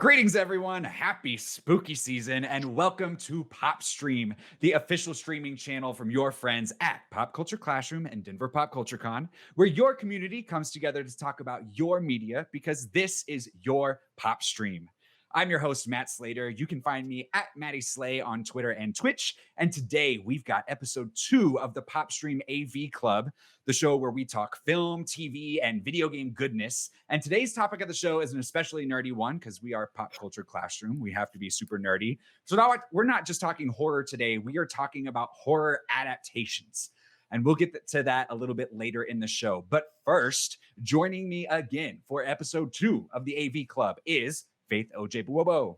Greetings, everyone. Happy spooky season, and welcome to PopStream, the official streaming channel from your friends at Pop Culture Classroom and Denver Pop Culture Con, where your community comes together to talk about your media because this is your PopStream. I'm your host, Matt Slater. You can find me at Matty Slay on Twitter and Twitch. And today we've got episode 2 of the PopStream AV Club, the show where we talk film, TV, and video game goodness. And today's topic of the show is an especially nerdy one because we are Pop Culture Classroom. We have to be super nerdy. So now we're not just talking horror today. We are talking about horror adaptations. And we'll get to that a little bit later in the show. But first, joining me again for episode 2 of the AV Club is Faith OJ Boobo.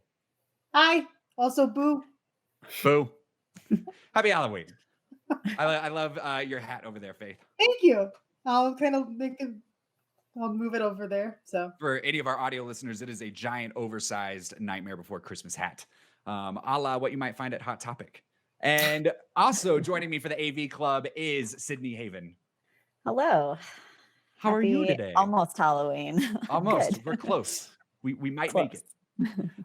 Hi. Also, boo. Boo. Happy Halloween. I love your hat over there, Faith. Thank you. I'll kind of I'll move it over there. So for any of our audio listeners, it is a giant, oversized Nightmare Before Christmas hat, a la what you might find at Hot Topic. And also joining me for the AV Club is Sydney Haven. Hello. How are you today? Almost Halloween. Almost. Good. We're close. We might Close. make it.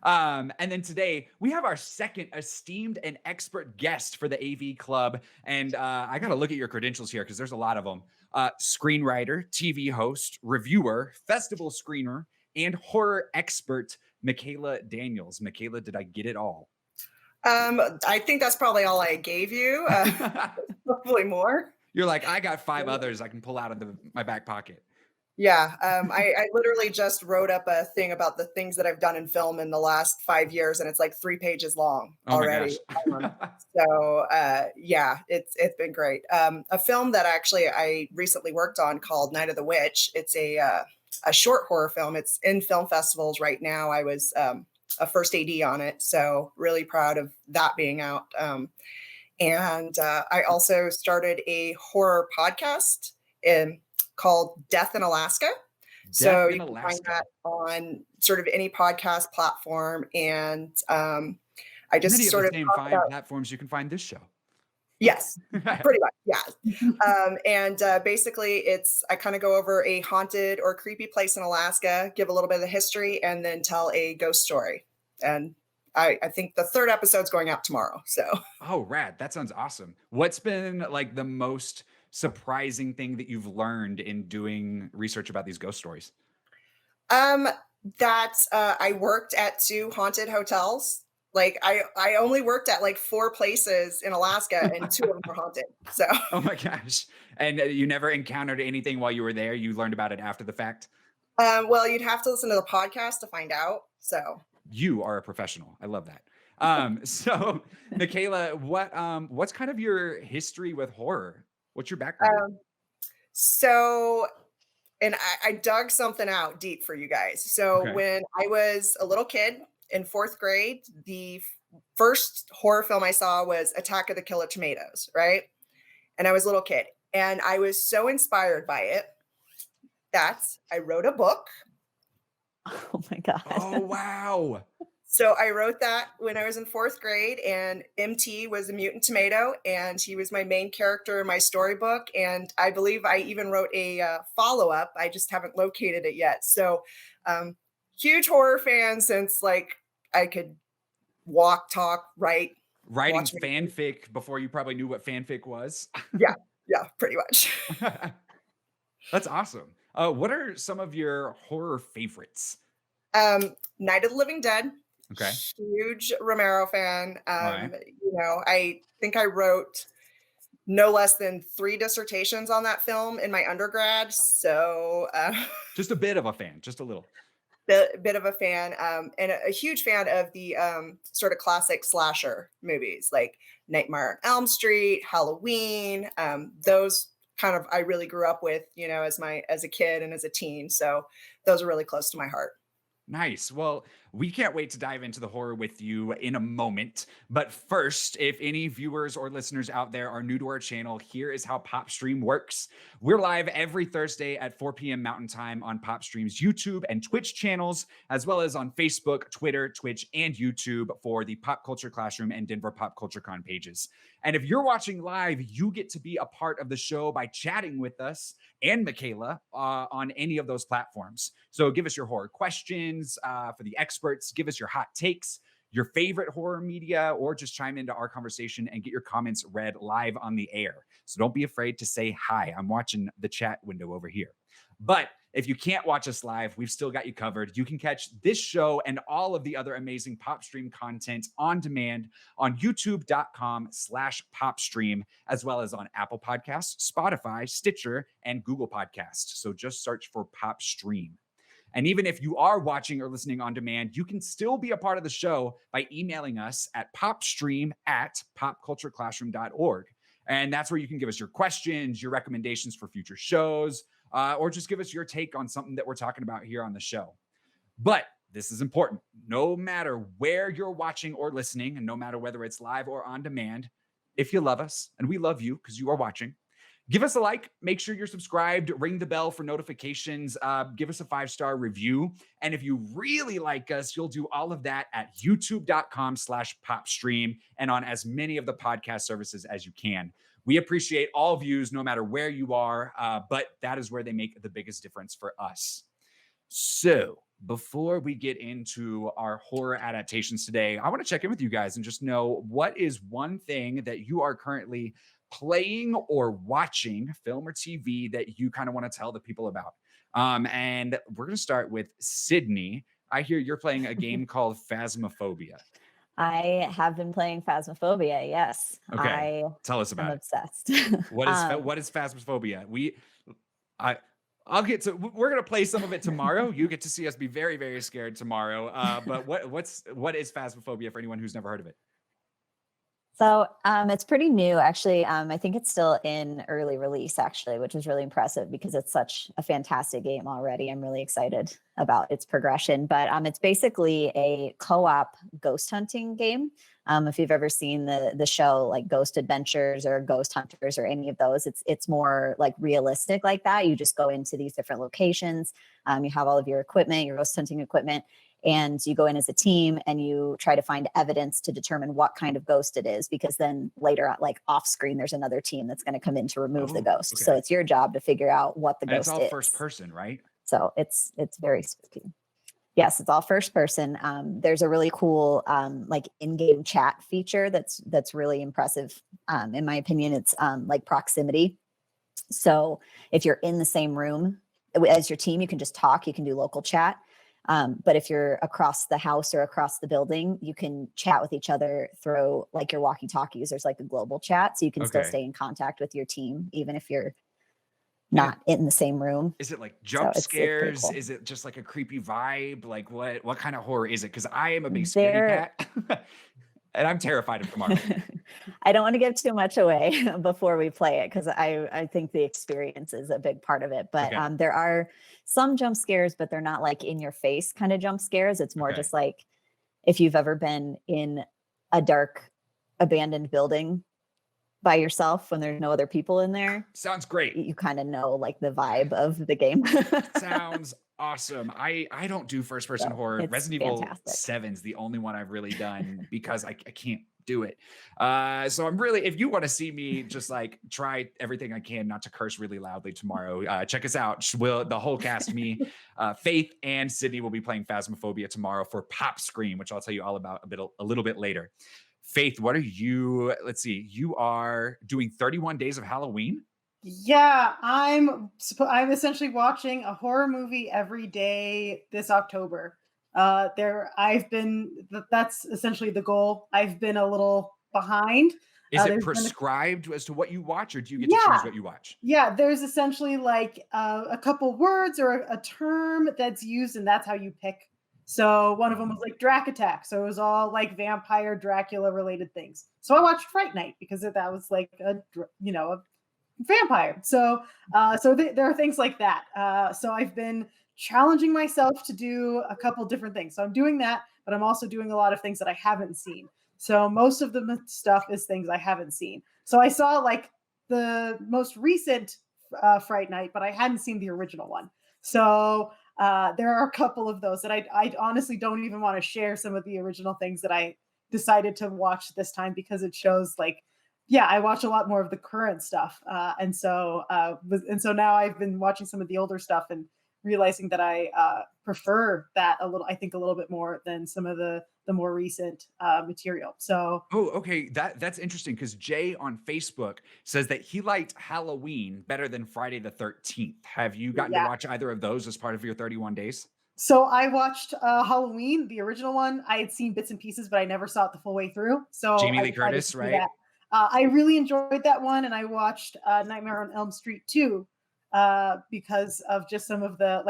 And then today we have our second esteemed and expert guest for the AV Club. And I got to look at your credentials here because there's a lot of them. Screenwriter, TV host, reviewer, festival screener, and horror expert, Mikayla Daniels. Mikayla, did I get it all? I think that's probably all I gave you. Hopefully more. You're like, I got 5 others I can pull out of my back pocket. Yeah, I literally just wrote up a thing about the things that I've done in film in the last 5 years, and it's like 3 pages long already. Yeah, it's been great. A film that actually I recently worked on called Night of the Witch. It's a short horror film. It's in film festivals right now. I was a first AD on it, so really proud of that being out. And I also started a horror podcast called Death in Alaska. So you can find that on sort of any podcast platform. And I just many sort of the of same 5 platforms you can find this show. Yes, pretty much. Yeah. And basically I kind of go over a haunted or creepy place in Alaska, give a little bit of the history, and then tell a ghost story. And I think the 3rd episode's going out tomorrow. So. Oh, rad. That sounds awesome. What's been like the most surprising thing that you've learned in doing research about these ghost stories? That I worked at 2 haunted hotels. Like I only worked at like 4 places in Alaska and 2 of them were haunted. So. Oh my gosh. And you never encountered anything while you were there? You learned about it after the fact? Well, you'd have to listen to the podcast to find out. So. You are a professional. I love that. So Mikayla, what's kind of your history with horror? What's your background? And I dug something out deep for you guys. So when I was a little kid in 4th grade, the first horror film I saw was Attack of the Killer Tomatoes, right? And I was a little kid. And I was so inspired by it that I wrote a book. Oh my God. Oh, wow. So I wrote that when I was in 4th grade, and MT was a mutant tomato, and he was my main character in my storybook. And I believe I even wrote a follow-up. I just haven't located it yet. So huge horror fan since like I could walk, talk, write. Writing fanfic before you probably knew what fanfic was. Yeah, pretty much. That's awesome. What are some of your horror favorites? Night of the Living Dead. Okay. Huge Romero fan. Right. You know, I think I wrote no less than 3 dissertations on that film in my undergrad. So just a bit of a fan, just a little. Bit of a fan, and a huge fan of the sort of classic slasher movies like Nightmare on Elm Street, Halloween. Those kind of I really grew up with, you know, as a kid and as a teen. So those are really close to my heart. Nice. Well, we can't wait to dive into the horror with you in a moment. But first, if any viewers or listeners out there are new to our channel, here is how PopStream works. We're live every Thursday at 4 p.m. Mountain Time on PopStream's YouTube and Twitch channels, as well as on Facebook, Twitter, Twitch, and YouTube for the Pop Culture Classroom and Denver Pop Culture Con pages. And if you're watching live, you get to be a part of the show by chatting with us and Mikayla on any of those platforms. So give us your horror questions for the expert experts. Give us your hot takes, your favorite horror media, or just chime into our conversation and get your comments read live on the air. So don't be afraid to say hi. I'm watching the chat window over here. But if you can't watch us live, we've still got you covered. You can catch this show and all of the other amazing PopStream content on demand on youtube.com/PopStream, as well as on Apple Podcasts, Spotify, Stitcher, and Google Podcasts. So just search for PopStream. And even if you are watching or listening on demand, you can still be a part of the show by emailing us at popstream@popcultureclassroom.org. And that's where you can give us your questions, your recommendations for future shows, or just give us your take on something that we're talking about here on the show. But this is important. No matter where you're watching or listening, and no matter whether it's live or on demand, if you love us, and we love you because you are watching, give us a like, make sure you're subscribed, ring the bell for notifications, give us a 5-star review. And if you really like us, you'll do all of that at youtube.com/PopStream and on as many of the podcast services as you can. We appreciate all views, no matter where you are, but that is where they make the biggest difference for us. So before we get into our horror adaptations today, I want to check in with you guys and just know, what is one thing that you are currently playing or watching, film or TV, that you kind of want to tell the people about? And we're going to start with Sydney. I hear you're playing a game called Phasmophobia. I have been playing Phasmophobia. Yes. Okay. Tell us about I'm it. obsessed. What is Phasmophobia? I'll get to, we're going to play some of it tomorrow. You get to see us be very, very scared tomorrow. But what is Phasmophobia for anyone who's never heard of it? So it's pretty new, actually. I think it's still in early release, actually, which is really impressive because it's such a fantastic game already. I'm really excited about its progression. But it's basically a co-op ghost hunting game. If you've ever seen the show like Ghost Adventures or Ghost Hunters or any of those, it's more like realistic like that. You just go into these different locations. You have all of your equipment, your ghost hunting equipment, and you go in as a team and you try to find evidence to determine what kind of ghost it is, because then later, like off screen, there's another team that's going to come in to remove the ghost. Okay. So it's your job to figure out what the ghost is. It's all first person, right? So it's very spooky. Yes, it's all first person. There's a really cool like in-game chat feature that's really impressive. In my opinion, it's like proximity. So if you're in the same room as your team, you can just talk, you can do local chat. But if you're across the house or across the building, you can chat with each other through like your walkie-talkies. There's like a global chat, so you can still stay in contact with your team, even if you're not in the same room. Is it like jump scares? Cool. Is it just like a creepy vibe? Like what kind of horror is it? Because I am a big scaredy cat. And I'm terrified of tomorrow. I don't want to give too much away before we play it, because I think the experience is a big part of it. But there are some jump scares, but they're not like in your face kind of jump scares. It's more just like if you've ever been in a dark, abandoned building by yourself when there's no other people in there. Sounds great. You kind of know like the vibe of the game. Sounds awesome. I don't do first person horror. Resident Evil 7's the only one I've really done because I can't do it. So I'm really, if you want to see me just like try everything I can not to curse really loudly tomorrow, check us out. The whole cast, me, Faith, and Sydney will be playing Phasmophobia tomorrow for PopStream, which I'll tell you all about a little bit later. Faith, what are you? Let's see. You are doing 31 Days of Halloween. Yeah, I'm essentially watching a horror movie every day this October. That's essentially the goal. I've been a little behind. Is it prescribed as to what you watch, or do you get to choose what you watch? Yeah, there's essentially like a couple words or a term that's used, and that's how you pick. So one of them was like Drac Attack. So it was all like vampire Dracula related things. So I watched Fright Night because that was like a vampire. So there are things like that. So I've been challenging myself to do a couple different things. So I'm doing that, but I'm also doing a lot of things that I haven't seen. So most of the stuff is things I haven't seen. So I saw like the most recent Fright Night, but I hadn't seen the original one. So there are a couple of those that I honestly don't even want to share some of the original things that I decided to watch this time, because it shows like, I watch a lot more of the current stuff. And so now I've been watching some of the older stuff and realizing that I prefer that a little, I think a little bit more than some of the more recent material. So Oh, okay. That's interesting because Jay on Facebook says that he liked Halloween better than Friday the 13th. Have you gotten to yeah. watch either of those as part of your 31 days? So I watched Halloween, the original one. I had seen bits and pieces, but I never saw it the full way through. So Jamie I Lee decided Curtis, to do right? that. I really enjoyed that one, and I watched Nightmare on Elm Street 2 because of just some of the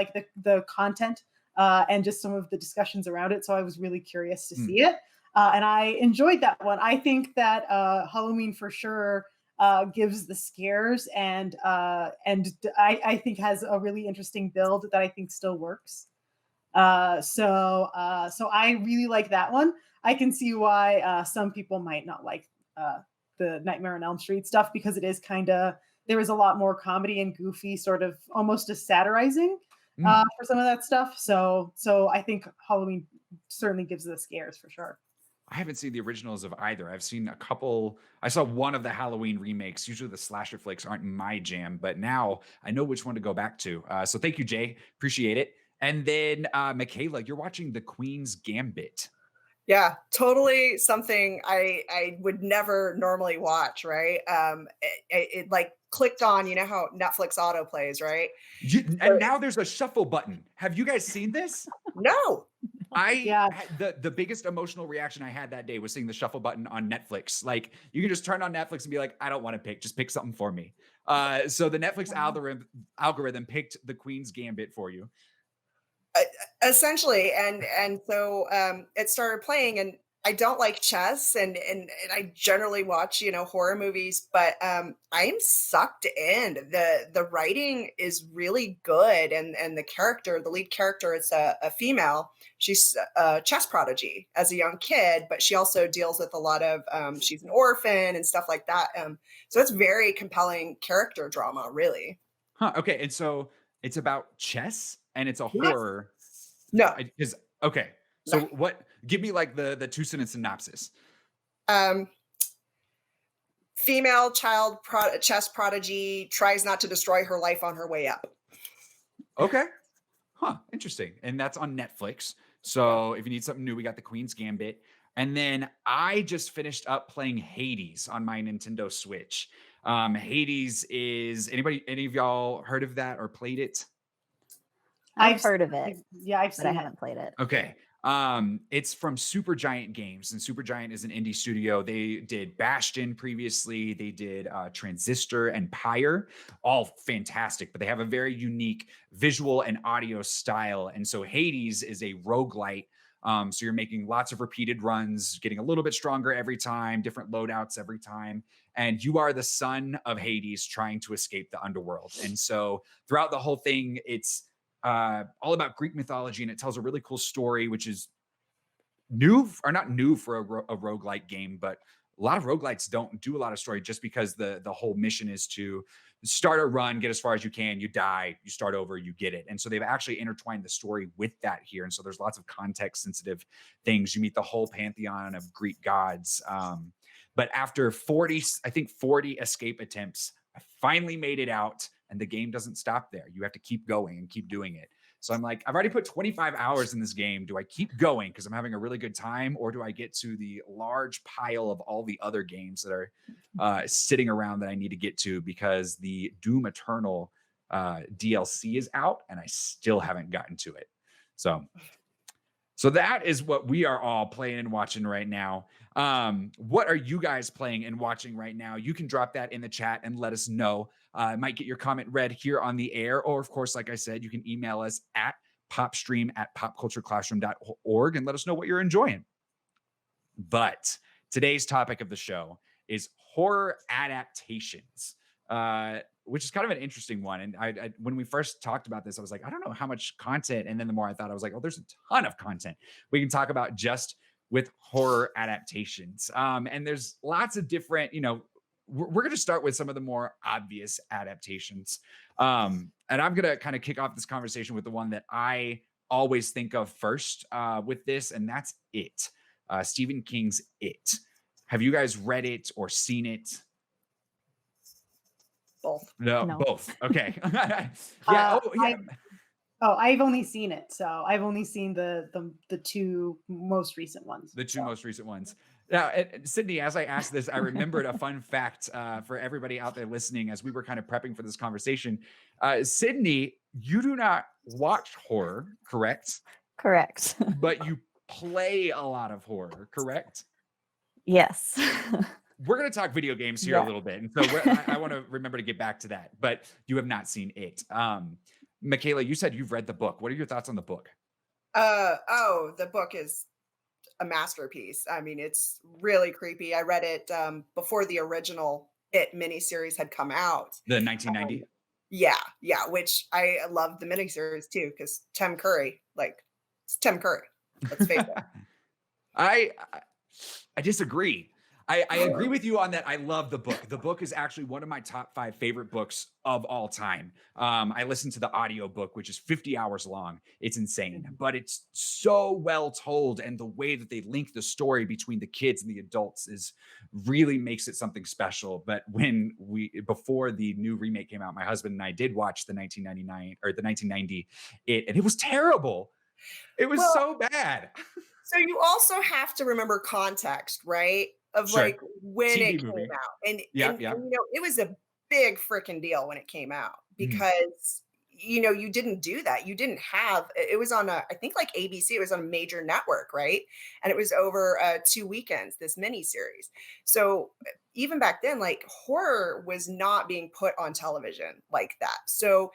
the content and just some of the discussions around it. So I was really curious to Hmm. see it, and I enjoyed that one. I think that Halloween for sure gives the scares, and I think has a really interesting build that I think still works. So I really like that one. I can see why some people might not like uh, the Nightmare on Elm Street stuff because it is kind of there is a lot more comedy and goofy, sort of almost a satirizing Hmm. for some of that stuff. So I think Halloween certainly gives the scares for sure. I haven't seen the originals of either. I've seen a couple. I saw one of the Halloween remakes. Usually the slasher flicks aren't my jam, but now I know which one to go back to. So thank you, Jay. Appreciate it. And then Mikayla, you're watching The Queen's Gambit. Yeah, totally something I would never normally watch, right? It like clicked on, you know how Netflix auto plays, right? And now there's a shuffle button. Have you guys seen this? No. Yeah. The biggest emotional reaction I had that day was seeing the shuffle button on Netflix. Like you can just turn on Netflix and be like, I don't want to pick, just pick something for me. So the Netflix algorithm picked The Queen's Gambit for you. Essentially, and so it started playing, and I don't like chess, and I generally watch, you know, horror movies, but I'm sucked in. The writing is really good, and the lead character, it's a female. She's a chess prodigy as a young kid, but she also deals with a lot of she's an orphan and stuff like that. So it's very compelling character drama, really. Huh. Okay. And so it's about chess and it's a Yes. horror. No. Is okay. So No. what? Give me like the 2 sentence synopsis. Um, Female child chess prodigy tries not to destroy her life on her way up. Okay. Huh. Interesting. And that's on Netflix. So if you need something new, we got The Queen's Gambit. And then I just finished up playing Hades on my Nintendo Switch. Hades is any of y'all heard of that or played it? I've heard of it, Yeah, I've but seen I it. haven't played it. Okay. It's from Supergiant Games, and Supergiant is an indie studio. They did Bastion previously. They did Transistor and Pyre, all fantastic, but they have a very unique visual and audio style. And so Hades is a roguelite. So you're making lots of repeated runs, getting a little bit stronger every time, different loadouts every time. And you are the son of Hades trying to escape the underworld. And so throughout the whole thing, it's all about Greek mythology, and it tells a really cool story, which is new or not new for a roguelike game, but a lot of roguelites don't do a lot of story just because the whole mission is to start a run, get as far as you can, you die, you start over, you get it. And so they've actually intertwined the story with that here. And so there's lots of context sensitive things. You meet the whole pantheon of Greek gods. But after 40 escape attempts, I finally made it out, and the game doesn't stop there. You have to keep going and keep doing it. So I'm like, I've already put 25 hours in this game. Do I keep going because I'm having a really good time, or do I get to the large pile of all the other games that are sitting around that I need to get to because the Doom Eternal DLC is out and I still haven't gotten to it. So that is what we are all playing and watching right now. What are you guys playing and watching right now? You can drop that in the chat and let us know. I might get your comment read here on the air. Or, of course, like I said, you can email us at popstream@popcultureclassroom.org and let us know what you're enjoying. But today's topic of the show is horror adaptations, which is kind of an interesting one. And I when we first talked about this, I was like, I don't know how much content. And then the more I thought, I was like, oh, there's a ton of content we can talk about just with horror adaptations. And there's lots of different, we're going to start with some of the more obvious adaptations. And I'm going to kind of kick off this conversation with the one that I always think of first with this, and that's It. Stephen King's It. Have you guys read it or seen it? Both. No. Both. Okay. Yeah. Uh, Oh, yeah. Oh, I've only seen it, so I've only seen the two most recent ones. The two So most recent ones. Now, Sydney, as I asked this, I remembered a fun fact for everybody out there listening as we were kind of prepping for this conversation. Sydney, you do not watch horror, correct? Correct. But you play a lot of horror, correct? Yes. We're going to talk video games here a Yeah. little bit. And so I want to remember to get back to that, but you have not seen it. Mikayla, you said you've read the book. What are your thoughts on the book? Oh, the book is a masterpiece. I mean, it's really creepy. I read it before the original It miniseries had come out. The 1990? Yeah, which I love the miniseries too, because Tim Curry, like, it's Tim Curry. Let's face it. I I disagree. I agree with you on that. I love the book. The book is actually one of my top 5 favorite books of all time. I listened to the audio book, which is 50 hours long. It's insane, but it's so well told. And the way that they link the story between the kids and the adults is really makes it something special. But before the new remake came out, my husband and I did watch the 1999 or the 1990 and it was terrible. It was Well, so bad. so you also have to remember context, right? Of Sure. like when TV it movie. came out. And, Yeah, and, yeah. and, you know, it was a big freaking deal when it came out Mhm. because, you know, you didn't do that. You didn't have, it was on I think like ABC, it was on a major network, right? And it was over 2 weekends, this mini series. So even back then, like horror was not being put on television like that. So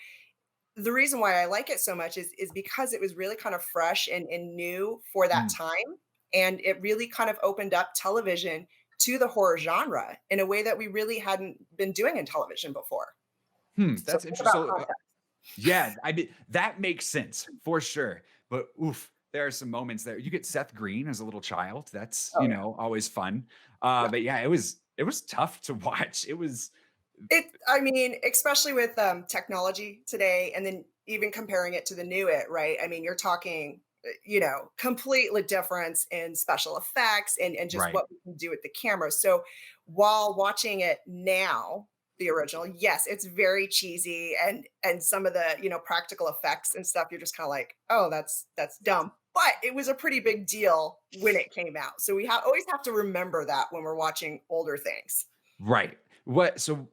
the reason why I like it so much is because it was really kind of fresh and new for that Mm. time. And it really kind of opened up television to the horror genre in a way that we really hadn't been doing in television before. So That's think interesting. about So, context. yeah, I mean, that makes sense for sure. But oof, there are some moments there. You get Seth Green as a little child. That's, Oh yeah. always fun. Yeah. But yeah, it was tough to watch. It was I mean, especially with technology today, and then even comparing it to the new It, right? I mean, you're talking, you know, completely difference in special effects and just right. what we can do with the camera. So while watching it now, the original, yes, it's very cheesy and some of the, you know, practical effects and stuff, you're just kind of like, oh, that's dumb. But it was a pretty big deal when it came out. So we always have to remember that when we're watching older things. Right. What so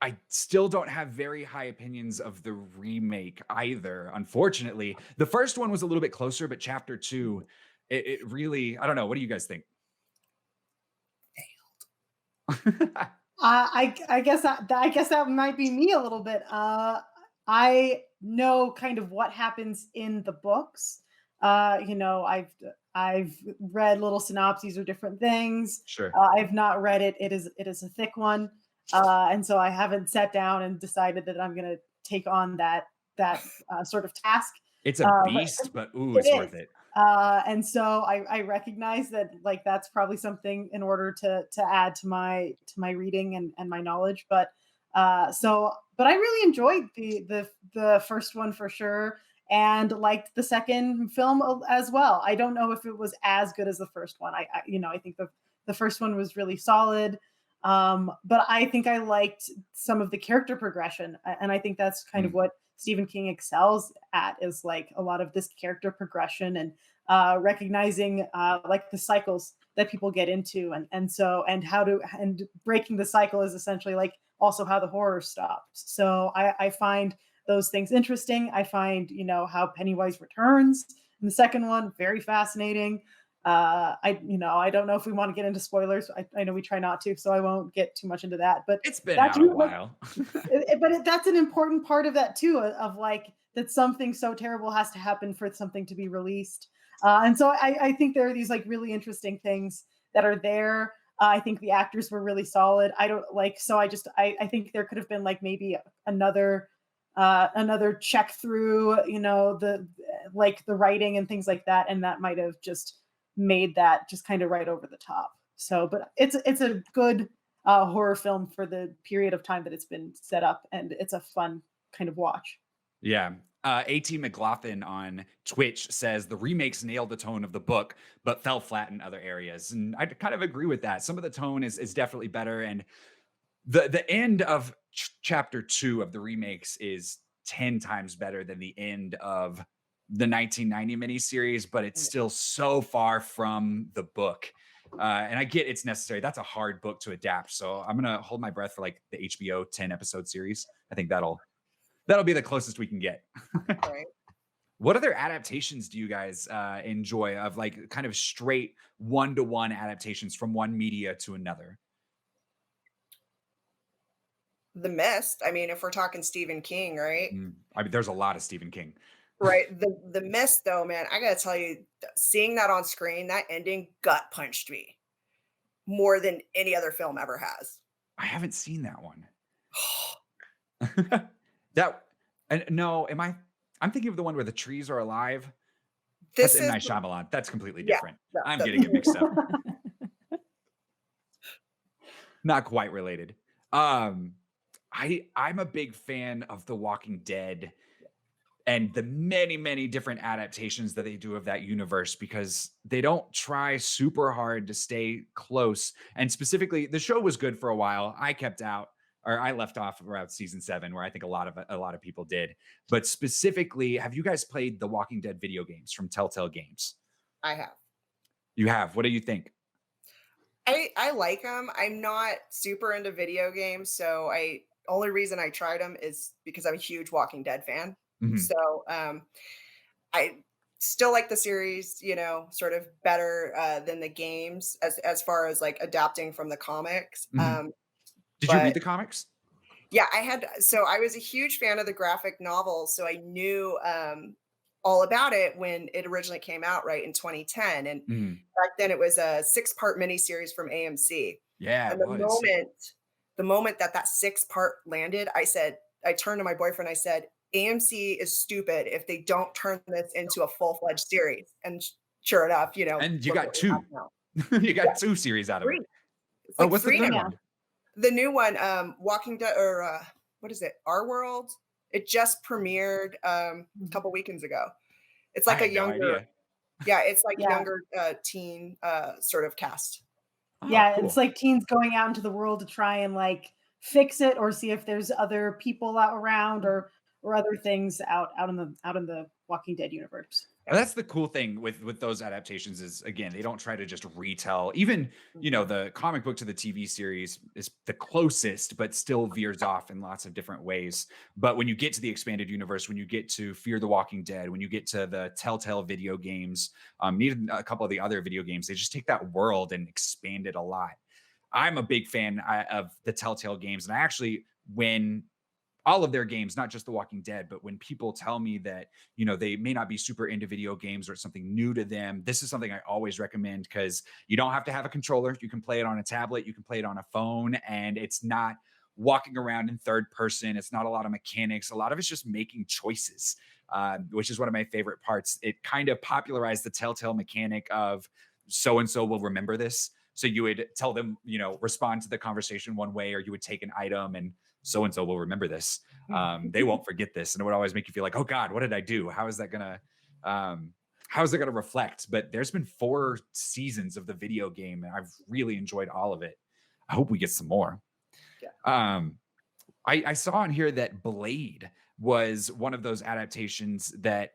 I still don't have very high opinions of the remake either, unfortunately. The first one was a little bit closer, but chapter 2, it really, I don't know. What do you guys think? I guess that might be me a little bit. I know kind of what happens in the books. You know, I've read little synopses or different things. Sure. I've not read it. It is a thick one, and so I haven't sat down and decided that I'm going to take on that sort of task. It's a But beast, but ooh, it it's worth is. it. And so I recognize that like that's probably something in order to add to my reading and my knowledge. But I really enjoyed the first one for sure, and liked the second film as well. I don't know if it was as good as the first one. I think the first one was really solid. But I think I liked some of the character progression, and I think that's kind of Mm, what Stephen King excels at, is like a lot of this character progression and recognizing like the cycles that people get into, and how to, and breaking the cycle is essentially like also how the horror stops. So I find those things interesting. I find, how Pennywise returns in the second one very fascinating. I don't know if we want to get into spoilers. I know we try not to, so I won't get too much into that. But it's been that's out a like, while. that's an important part of that too, of like that something so terrible has to happen for something to be released. And so I think there are these like really interesting things that are there. I think the actors were really solid. I don't like, so I think there could have been like maybe another check through, the writing and things like that, and that might have just made that just kind of right over the top. So, but it's a good horror film for the period of time that it's been set up, and it's a fun kind of watch. Yeah. AT McLaughlin on Twitch says the remakes nailed the tone of the book, but fell flat in other areas. And I kind of agree with that. Some of the tone is definitely better. And the end of chapter 2 of the remakes is 10 times better than the end of the 1990 miniseries, but it's still so far from the book. And I get it's necessary. That's a hard book to adapt. So I'm gonna hold my breath for like the HBO 10 episode series. I think that'll be the closest we can get. Right. What other adaptations do you guys enjoy of like kind of straight one-to-one adaptations from one media to another? The Mist. I mean, if we're talking Stephen King, right? I mean, there's a lot of Stephen King. Right. The Mist, though, man, I gotta tell you, seeing that on screen, that ending gut punched me more than any other film ever has. I haven't seen that one. That and no, I'm thinking of the one where the trees are alive. That's This M. is Night Shyamalan. That's completely yeah, different. I'm that- getting it mixed up. Not quite related. I'm a big fan of The Walking Dead and the many, many different adaptations that they do of that universe because they don't try super hard to stay close. And specifically, the show was good for a while. I left off around season 7, where I think a lot of people did. But specifically, have you guys played the Walking Dead video games from Telltale Games? I have. You have. What do you think? I like them. I'm not super into video games, so only reason I tried them is because I'm a huge Walking Dead fan. Mhm. So I still like the series, sort of better than the games as far as like adapting from the comics. Mhm. Did you read the comics? Yeah, so I was a huge fan of the graphic novels, so I knew all about it when it originally came out, right, in 2010. And Mhm. back then it was a 6-part miniseries from AMC. Yeah, And it was. the moment that 6-part landed, I turned to my boyfriend, I said, AMC is stupid if they don't turn this into a full-fledged series. And sure enough, And you look got what we 2. have now. You got Yeah, 2 series out of it. 3. It's Oh, like what's the 3 third now. one? The new one, Walking Dead, or what is it? Our World. It just premiered a couple weekends ago. It's I like a had no younger, idea. yeah, it's like Yeah. younger teen sort of cast. Oh, Yeah, cool. it's like teens going out into the world to try and like fix it or see if there's other people out around or other things out in the Walking Dead universe. And that's the cool thing with those adaptations is, again, they don't try to just retell. Even, the comic book to the TV series is the closest, but still veers off in lots of different ways. But when you get to the expanded universe, when you get to Fear the Walking Dead, when you get to the Telltale video games, even a couple of the other video games, they just take that world and expand it a lot. I'm a big fan of the Telltale games. And I actually, when all of their games, not just The Walking Dead, but when people tell me that, they may not be super into video games or it's something new to them, this is something I always recommend because you don't have to have a controller. You can play it on a tablet, you can play it on a phone, and it's not walking around in third person. It's not a lot of mechanics. A lot of it's just making choices, which is one of my favorite parts. It kind of popularized the Telltale mechanic of so-and-so will remember this. So you would tell them, respond to the conversation one way, or you would take an item and so-and-so will remember this. They won't forget this. And it would always make you feel like, oh God, what did I do? How is that gonna reflect? But there's been 4 seasons of the video game and I've really enjoyed all of it. I hope we get some more. Yeah. I saw on here that Blade was one of those adaptations that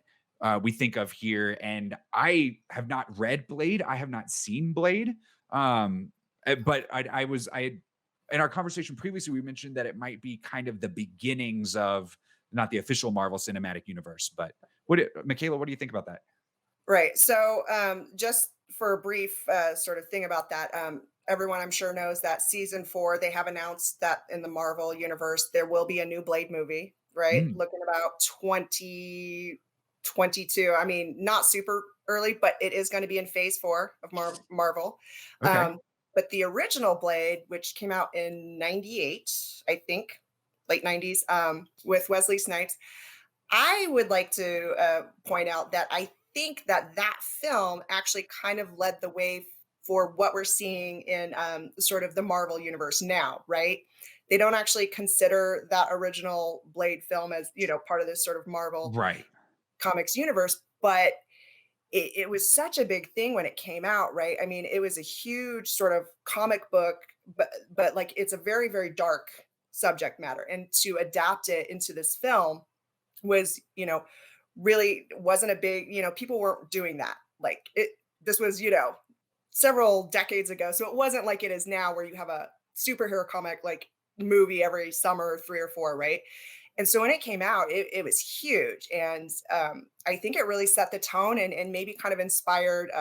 we think of here. And I have not read Blade. I have not seen Blade. But in our conversation previously, we mentioned that it might be kind of the beginnings of not the official Marvel Cinematic Universe. But Mikayla, what do you think about that? Right. So just for a brief sort of thing about that, everyone I'm sure knows that season 4, they have announced that in the Marvel universe, there will be a new Blade movie, right? Looking about 2022. I mean, not super early, but it is going to be in phase 4 of Marvel. Okay. But the original Blade, which came out in 98, I think, late 90s, with Wesley Snipes, I would like to point out that I think that film actually kind of led the way for what we're seeing in sort of the Marvel universe now, right? They don't actually consider that original Blade film as, part of this sort of Marvel Right. comics universe, but it was such a big thing when it came out, right? I mean, it was a huge sort of comic book, but like it's a very, very dark subject matter. And to adapt it into this film, was, really wasn't a big, people weren't doing that. Like this was, several decades ago. So it wasn't like it is now where you have a superhero comic like movie every summer, 3 or 4, right? And so when it came out, it was huge. And I think it really set the tone and maybe kind of inspired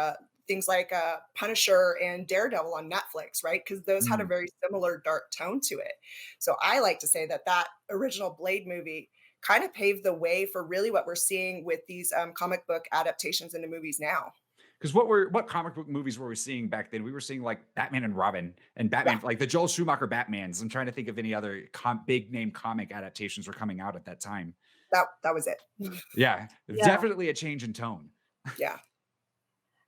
things like Punisher and Daredevil on Netflix, right? Because those had a Mm. very similar dark tone to it. So I like to say that that original Blade movie kind of paved the way for really what we're seeing with these comic book adaptations into movies now. Because what comic book movies were we seeing back then? We were seeing like Batman and Robin and Yeah, Batman, like the Joel Schumacher Batmans. I'm trying to think of any other big name comic adaptations were coming out at that time. that was it. Yeah, Yeah. definitely a change in tone. Yeah.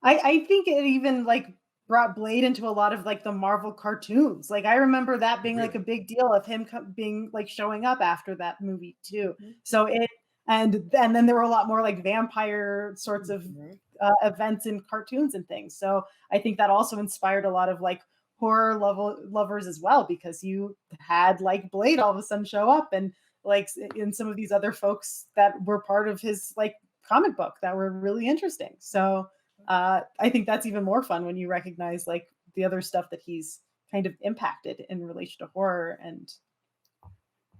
I think it even like brought Blade into a lot of like the Marvel cartoons. Like I remember that being like a Really? big deal of him being like showing up after that movie too. Mhm. So it and then there were a lot more like vampire sorts of Mhm. events in cartoons and things. So I think that also inspired a lot of like horror lovers as well, because you had like Blade all of a sudden show up, and like in some of these other folks that were part of his like comic book that were really interesting. So I think that's even more fun when you recognize like the other stuff that he's kind of impacted in relation to horror and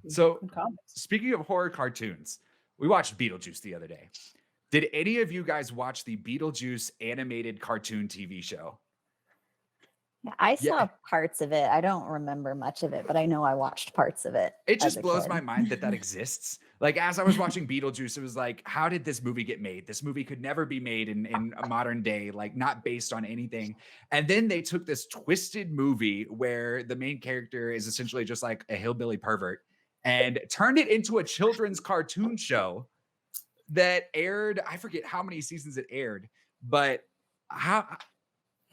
So, comics. speaking of horror cartoons, we watched Beetlejuice the other day. Did any of you guys watch the Beetlejuice animated cartoon TV show? Yeah, I Yeah. saw parts of it. I don't remember much of it, but I know I watched parts of it. It as just a blows kid. my mind that exists. Like, as I was watching Beetlejuice, it was like, how did this movie get made? This movie could never be made in a modern day, like not based on anything. And then they took this twisted movie where the main character is essentially just like a hillbilly pervert and turned it into a children's cartoon show that aired. I forget how many seasons it aired, but how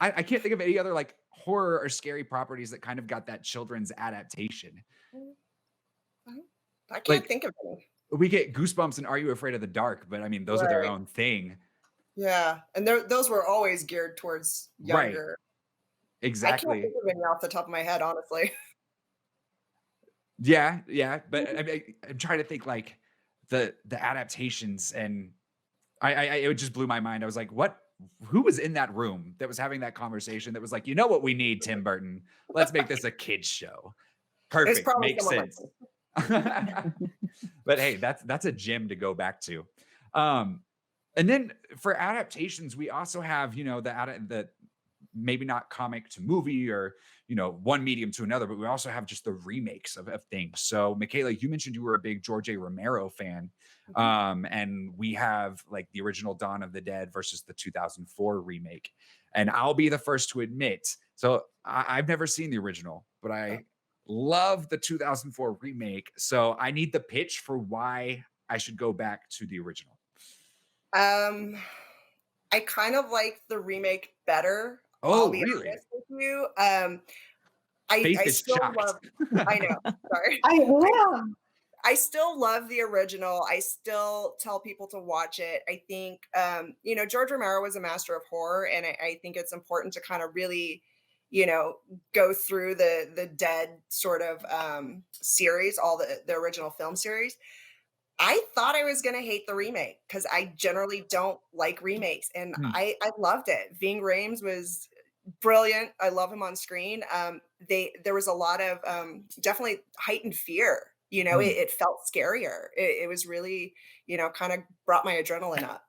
I can't think of any other like horror or scary properties that kind of got that children's adaptation. I can't Like, think of any. we get Goosebumps and Are You Afraid of the Dark, but I mean, those are their Right. own thing. Yeah. And those were always geared towards Right. younger. I can't Exactly. think of any off the top of my head, honestly. Yeah, yeah. But I'm trying to think like the adaptations, and I it just blew my mind. I was like, what? Who was in that room that was having that conversation that was like, you know what we need, Tim Burton? Let's make this a kids show. It's Perfect. probably Makes someone like sense. me. But hey, that's a gem to go back to. And then for adaptations, we also have, the maybe not comic to movie or, one medium to another, but we also have just the remakes of things. So Mikayla, you mentioned you were a big George A. Romero fan. And we have like the original Dawn of the Dead versus the 2004 remake. And I'll be the first to admit, so I've never seen the original, but I love the 2004 remake. So I need the pitch for why I should go back to the original. I kind of like the remake better. Oh, I'll be really? honest with you. Faith I is still shocked. love. I know. Sorry. I am. I still love the original. I still tell people to watch it. I think, George Romero was a master of horror, and I think it's important to kind of really, go through the Dead sort of series, all the original film series. I thought I was going to hate the remake because I generally don't like remakes, and Hmm. I loved it. Ving Rhames was brilliant. I love him on screen. There was a lot of definitely heightened fear. It felt scarier. It was really, kind of brought my adrenaline up.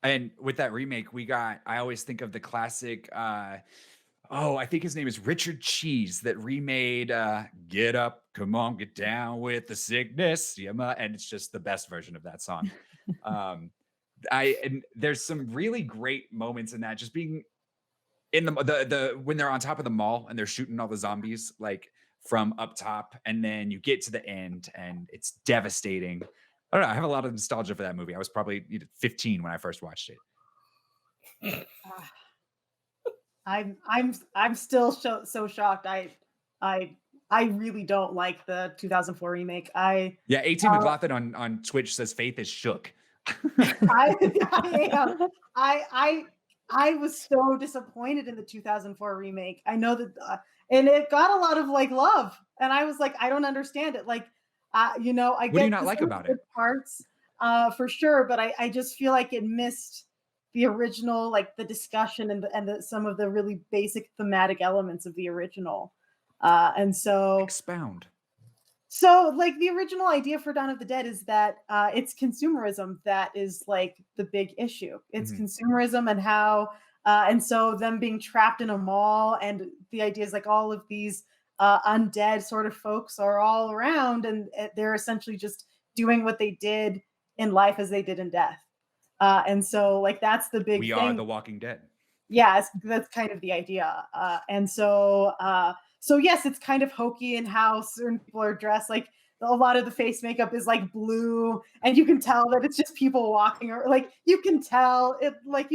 And with that remake, I always think of the classic, I think his name is Richard Cheese that remade Get Up, Come On, Get Down with the Sickness. And it's just the best version of that song. And there's some really great moments in that, just being in the when they're on top of the mall and they're shooting all the zombies like from up top, and then you get to the end and it's devastating. I don't know. I have a lot of nostalgia for that movie. I was probably 15 when I first watched it. I'm still so shocked. I really don't like the 2004 remake. Yeah, 18 McLaughlin on Twitch says Faith is shook. I am. I was so disappointed in the 2004 remake. I know that, and it got a lot of like love, and I was like, I don't understand it. Like, You know, I What do you get not like some of the about it? good parts, for sure, but I just feel like it missed the original, like the discussion and some of the really basic thematic elements of the original. And so Expound. like the original idea for Dawn of the Dead is that it's consumerism that is like the big issue. It's Mhm. consumerism and how, and so them being trapped in a mall, and the idea is like all of these undead sort of folks are all around, and they're essentially just doing what they did in life as they did in death. And so like that's the big We are thing. the Walking Dead. Yeah, that's kind of the idea. And so yes, it's kind of hokey in how certain people are dressed. Like a lot of the face makeup is like blue, and you can tell that it's just people walking, or like you can tell it, like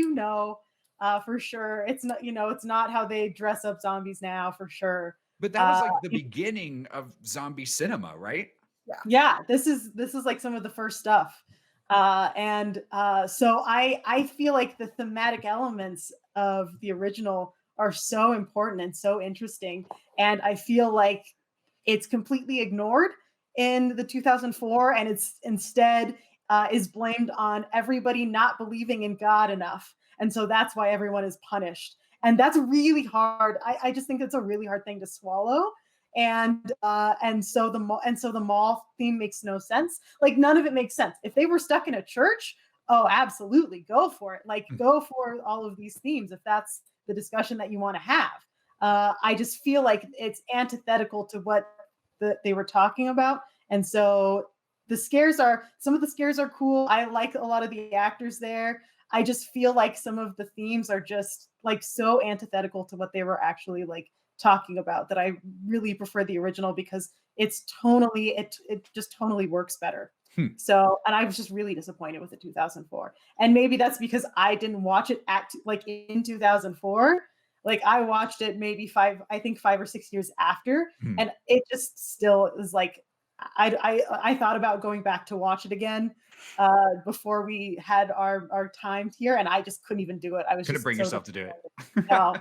for sure. It's not, it's not how they dress up zombies now, for sure. But that was Uh, like the beginning of zombie cinema, right? Yeah. yeah, this is like some of the first stuff. And So I feel like the thematic elements of the original are so important and so interesting, and I feel like it's completely ignored in the 2004, and it's instead is blamed on everybody not believing in God enough, and so that's why everyone is punished. And that's really hard. I just think it's a really hard thing to swallow. And so the mall theme makes no sense. Like none of it makes sense. If they were stuck in a church, oh, absolutely, go for it. Like Mm. go for all of these themes if that's the discussion that you want to have. I just feel like it's antithetical to what they were talking about, and so some of the scares are cool. I like a lot of the actors there. I just feel like some of the themes are just like so antithetical to what they were actually like talking about, that I really prefer the original because it just tonally works better. Hmm. So, and I was just really disappointed with the 2004. And maybe that's because I didn't watch it in 2004. Like I watched it maybe 5 or 6 years after, Hmm. and it just still is like I thought about going back to watch it again before we had our time here, and I just couldn't even do it. I was Couldn't just bring so yourself to do it. no,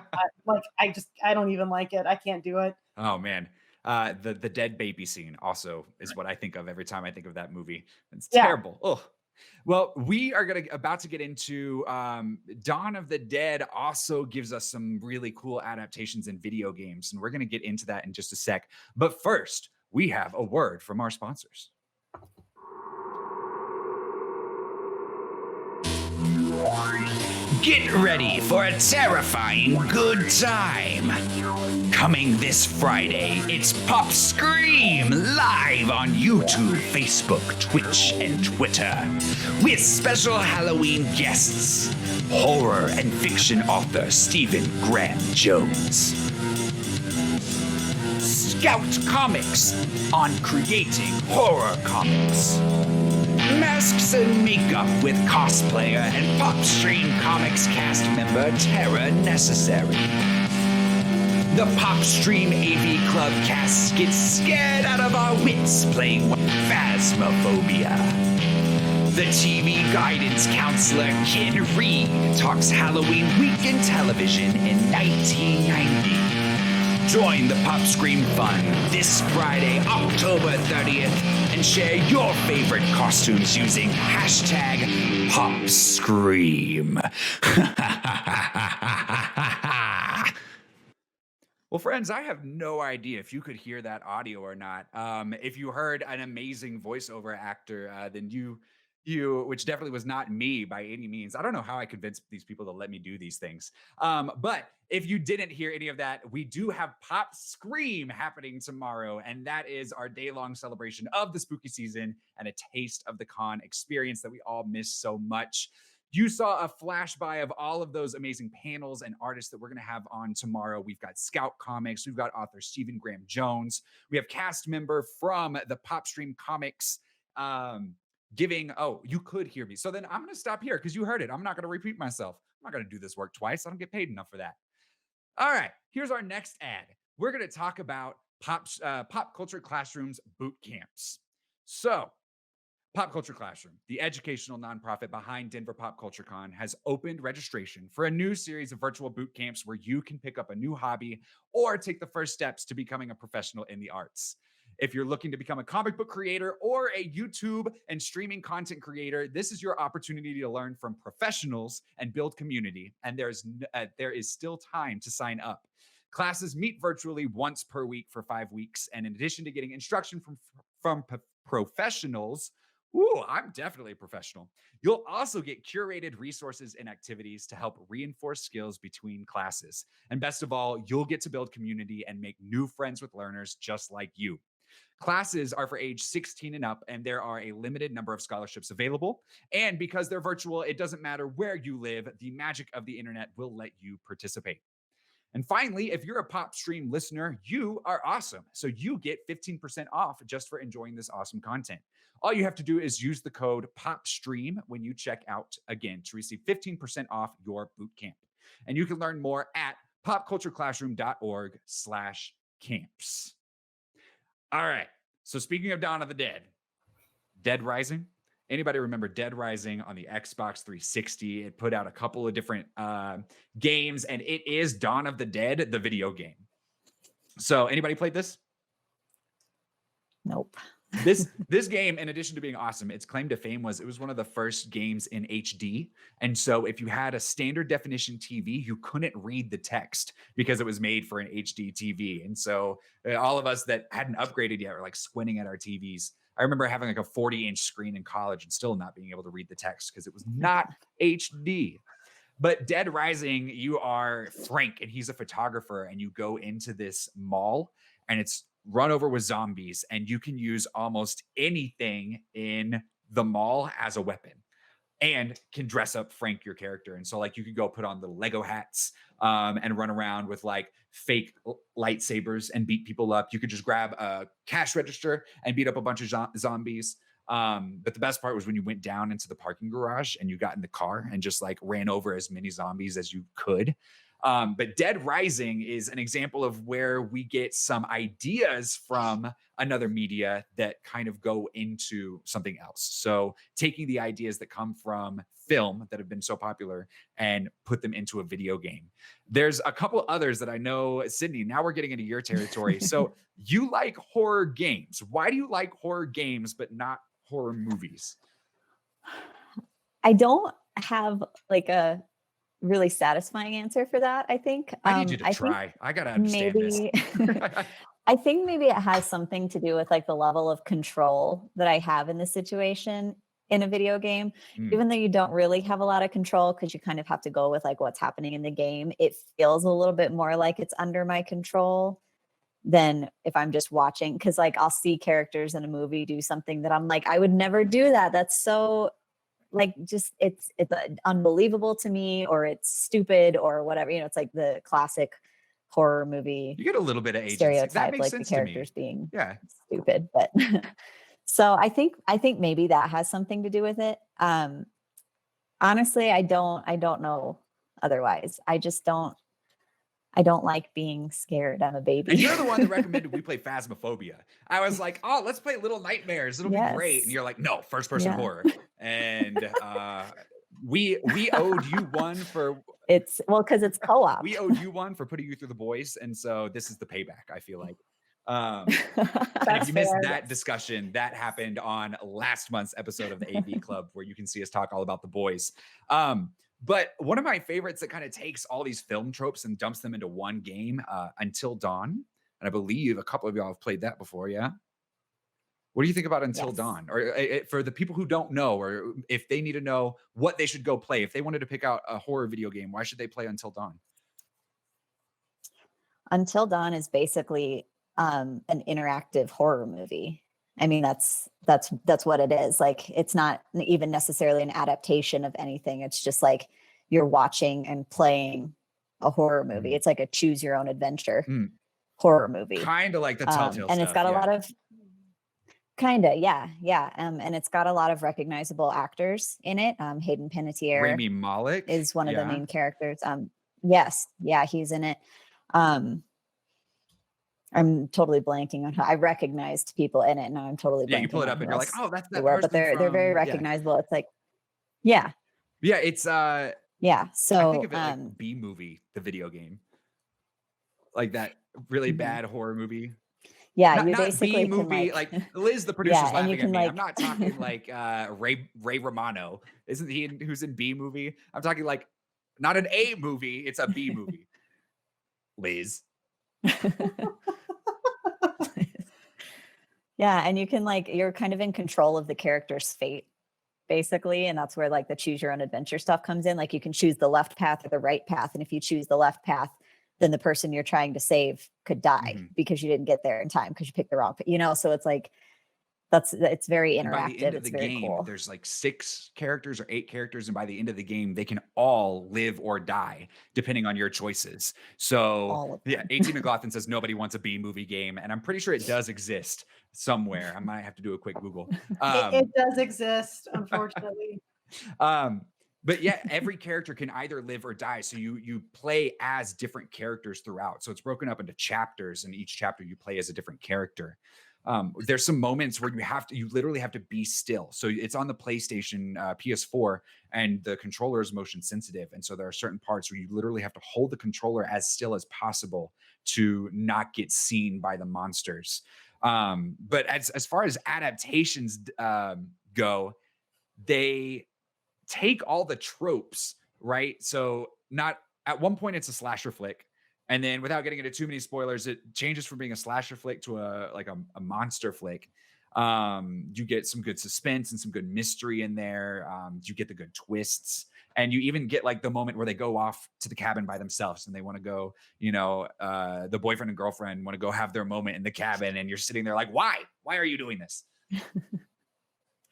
I don't even like it. I can't do it. Oh man. The dead baby scene also is what I think of every time I think of that movie. It's Yeah. terrible. Oh. Well, we are about to get into Dawn of the Dead also gives us some really cool adaptations in video games, and we're gonna get into that in just a sec. But first, we have a word from our sponsors. Get ready for a terrifying good time. Coming this Friday, it's PopStream live on YouTube, Facebook, Twitch, and Twitter with special Halloween guests, horror and fiction author Stephen Graham Jones. Scout Comics on creating horror comics. Masks and makeup with cosplayer and PopStream Comics cast member Tara Necessary. The PopStream AV Club cast gets scared out of our wits playing Phasmophobia. The TV guidance counselor Kid Reed talks Halloween week in television in 1990. Join the PopScream fun this Friday, October 30th, and share your favorite costumes using hashtag PopScream. Well, friends, I have no idea if you could hear that audio or not. If you heard an amazing voiceover actor, then which definitely was not me by any means. I don't know how I convinced these people to let me do these things. But if you didn't hear any of that, we do have Pop Scream happening tomorrow, and that is our day-long celebration of the spooky season and a taste of the con experience that we all miss so much. You saw a flashby of all of those amazing panels and artists that we're going to have on tomorrow. We've got Scout Comics, we've got author Stephen Graham Jones, we have cast member from the PopStream Comics giving, oh, you could hear me. So then I'm going to stop here because you heard it. I'm not going to repeat myself. I'm not going to do this work twice. I don't get paid enough for that. All right, here's our next ad. We're going to talk about Pop Culture Classroom's boot camps. So, Pop Culture Classroom, the educational nonprofit behind Denver Pop Culture Con, has opened registration for a new series of virtual boot camps where you can pick up a new hobby or take the first steps to becoming a professional in the arts. If you're looking to become a comic book creator or a YouTube and streaming content creator, this is your opportunity to learn from professionals and build community. And there is still time to sign up. Classes meet virtually once per week for 5 weeks. And in addition to getting instruction from professionals, ooh, I'm definitely a professional. You'll also get curated resources and activities to help reinforce skills between classes. And best of all, you'll get to build community and make new friends with learners just like you. Classes are for age 16 and up, and there are a limited number of scholarships available. And because they're virtual, it doesn't matter where you live, the magic of the internet will let you participate. And finally, if you're a PopStream listener, you are awesome. So you get 15% off just for enjoying this awesome content. All you have to do is use the code PopStream when you check out again to receive 15% off your bootcamp. And you can learn more at popcultureclassroom.org/camps. All right. So speaking of Dawn of the Dead, Dead Rising. Anybody remember Dead Rising on the Xbox 360? It put out a couple of different games, and it is Dawn of the Dead, the video game. So anybody played this? Nope. This game, in addition to being awesome, its claim to fame was it was one of the first games in HD. And so if you had a standard definition TV, you couldn't read the text because it was made for an HD TV. And so all of us that hadn't upgraded yet were like squinting at our TVs. I remember having like a 40-inch screen in college and still not being able to read the text because it was not HD. But Dead Rising, you are Frank, and he's a photographer, and you go into this mall, and it's run over with zombies, and you can use almost anything in the mall as a weapon and can dress up Frank, your character. And so like you could go put on the Lego hats and run around with like fake lightsabers and beat people up. You could just grab a cash register and beat up a bunch of zombies. But the best part was when you went down into the parking garage and you got in the car and just like ran over as many zombies as you could. But Dead Rising is an example of where we get some ideas from another media that kind of go into something else. So taking the ideas that come from film that have been so popular and put them into a video game. There's a couple others that I know, Sydney, now we're getting into your territory. So you like horror games. Why do you like horror games, but not horror movies? I don't have like a really satisfying answer for that. I think I need you to try. I gotta understand maybe, this. I think maybe it has something to do with like the level of control that I have in this situation in a video game. Even though you don't really have a lot of control because you kind of have to go with like what's happening in the game, it feels a little bit more like it's under my control than if I'm just watching. Because like I'll see characters in a movie do something that I'm like, I would never do that. That's so like just it's unbelievable to me, or it's stupid or whatever. You know, it's like the classic horror movie. You get a little bit of agency. Stereotype, That makes like sense the characters to me. being stupid, but so I think maybe that has something to do with it. Honestly, I don't know otherwise. I don't like being scared. I'm a baby. And you're the one that recommended we play Phasmophobia. I was like, oh, let's play Little Nightmares. It'll be great. And you're like, no, first person horror. And we owed you one for because it's co-op. We owed you one for putting you through the boys. And so this is the payback, I feel like. And if you missed that discussion, that happened on last month's episode of the AV Club, where you can see us talk all about the boys. But one of my favorites that kind of takes all these film tropes and dumps them into one game, Until Dawn. And I believe a couple of y'all have played that before, yeah? What do you think about Until Dawn? Or for the people who don't know, or if they need to know what they should go play, if they wanted to pick out a horror video game, why should they play Until Dawn? Until Dawn is basically an interactive horror movie. I mean, that's what it is. Like, it's not even necessarily an adaptation of anything. It's just like you're watching and playing a horor movie. It's like a choose your own adventure horror movie. Kind of like the Telltale and it's got a lot of and it's got a lot of recognizable actors in it. Hayden Panettiere, Rami Malek is one of the main characters. Yes, he's in it. I'm totally blanking on how I recognized people in it. Now I'm totally blanking. Yeah, you pull it up and you're like, oh, that's that person. But they're very recognizable. It's like, it's so I think of it like B Movie, the video game, like that really bad horror movie. Yeah, Not you not B basically can movie, like, like Liz, the yeah, producer's and you laughing at can me. I'm like, not talking like Ray Romano. Isn't he who's in B movie? I'm talking like not an A movie, it's a B movie. Liz. yeah, and you can like, you're kind of in control of the character's fate, basically. And that's where like the choose your own adventure stuff comes in. Like you can choose the left path or the right path. And if you choose the left path, then the person you're trying to save could die because you didn't get there in time because you picked the wrong, so it's like, it's very And by the end interactive. of the It's very game, cool. there's like 6 characters or 8 characters, and by the end of the game, they can all live or die depending on your choices. So, All of yeah, them. 18 McLaughlin says nobody wants a B movie game, and I'm pretty sure it does exist somewhere. I might have to do a quick Google. It does exist, unfortunately. But yeah, every character can either live or die. So you play as different characters throughout. So it's broken up into chapters, and each chapter you play as a different character. There's some moments where you literally have to be still. So it's on the PlayStation PS4, and the controller is motion sensitive. And so there are certain parts where you literally have to hold the controller as still as possible to not get seen by the monsters. But as far as adaptations go, they take all the tropes, right? So not at one point it's a slasher flick. And then without getting into too many spoilers, it changes from being a slasher flick to a monster flick. You get some good suspense and some good mystery in there. You get the good twists. And you even get like the moment where they go off to the cabin by themselves and they want to go, the boyfriend and girlfriend want to go have their moment in the cabin. And you're sitting there like, why? Why are you doing this?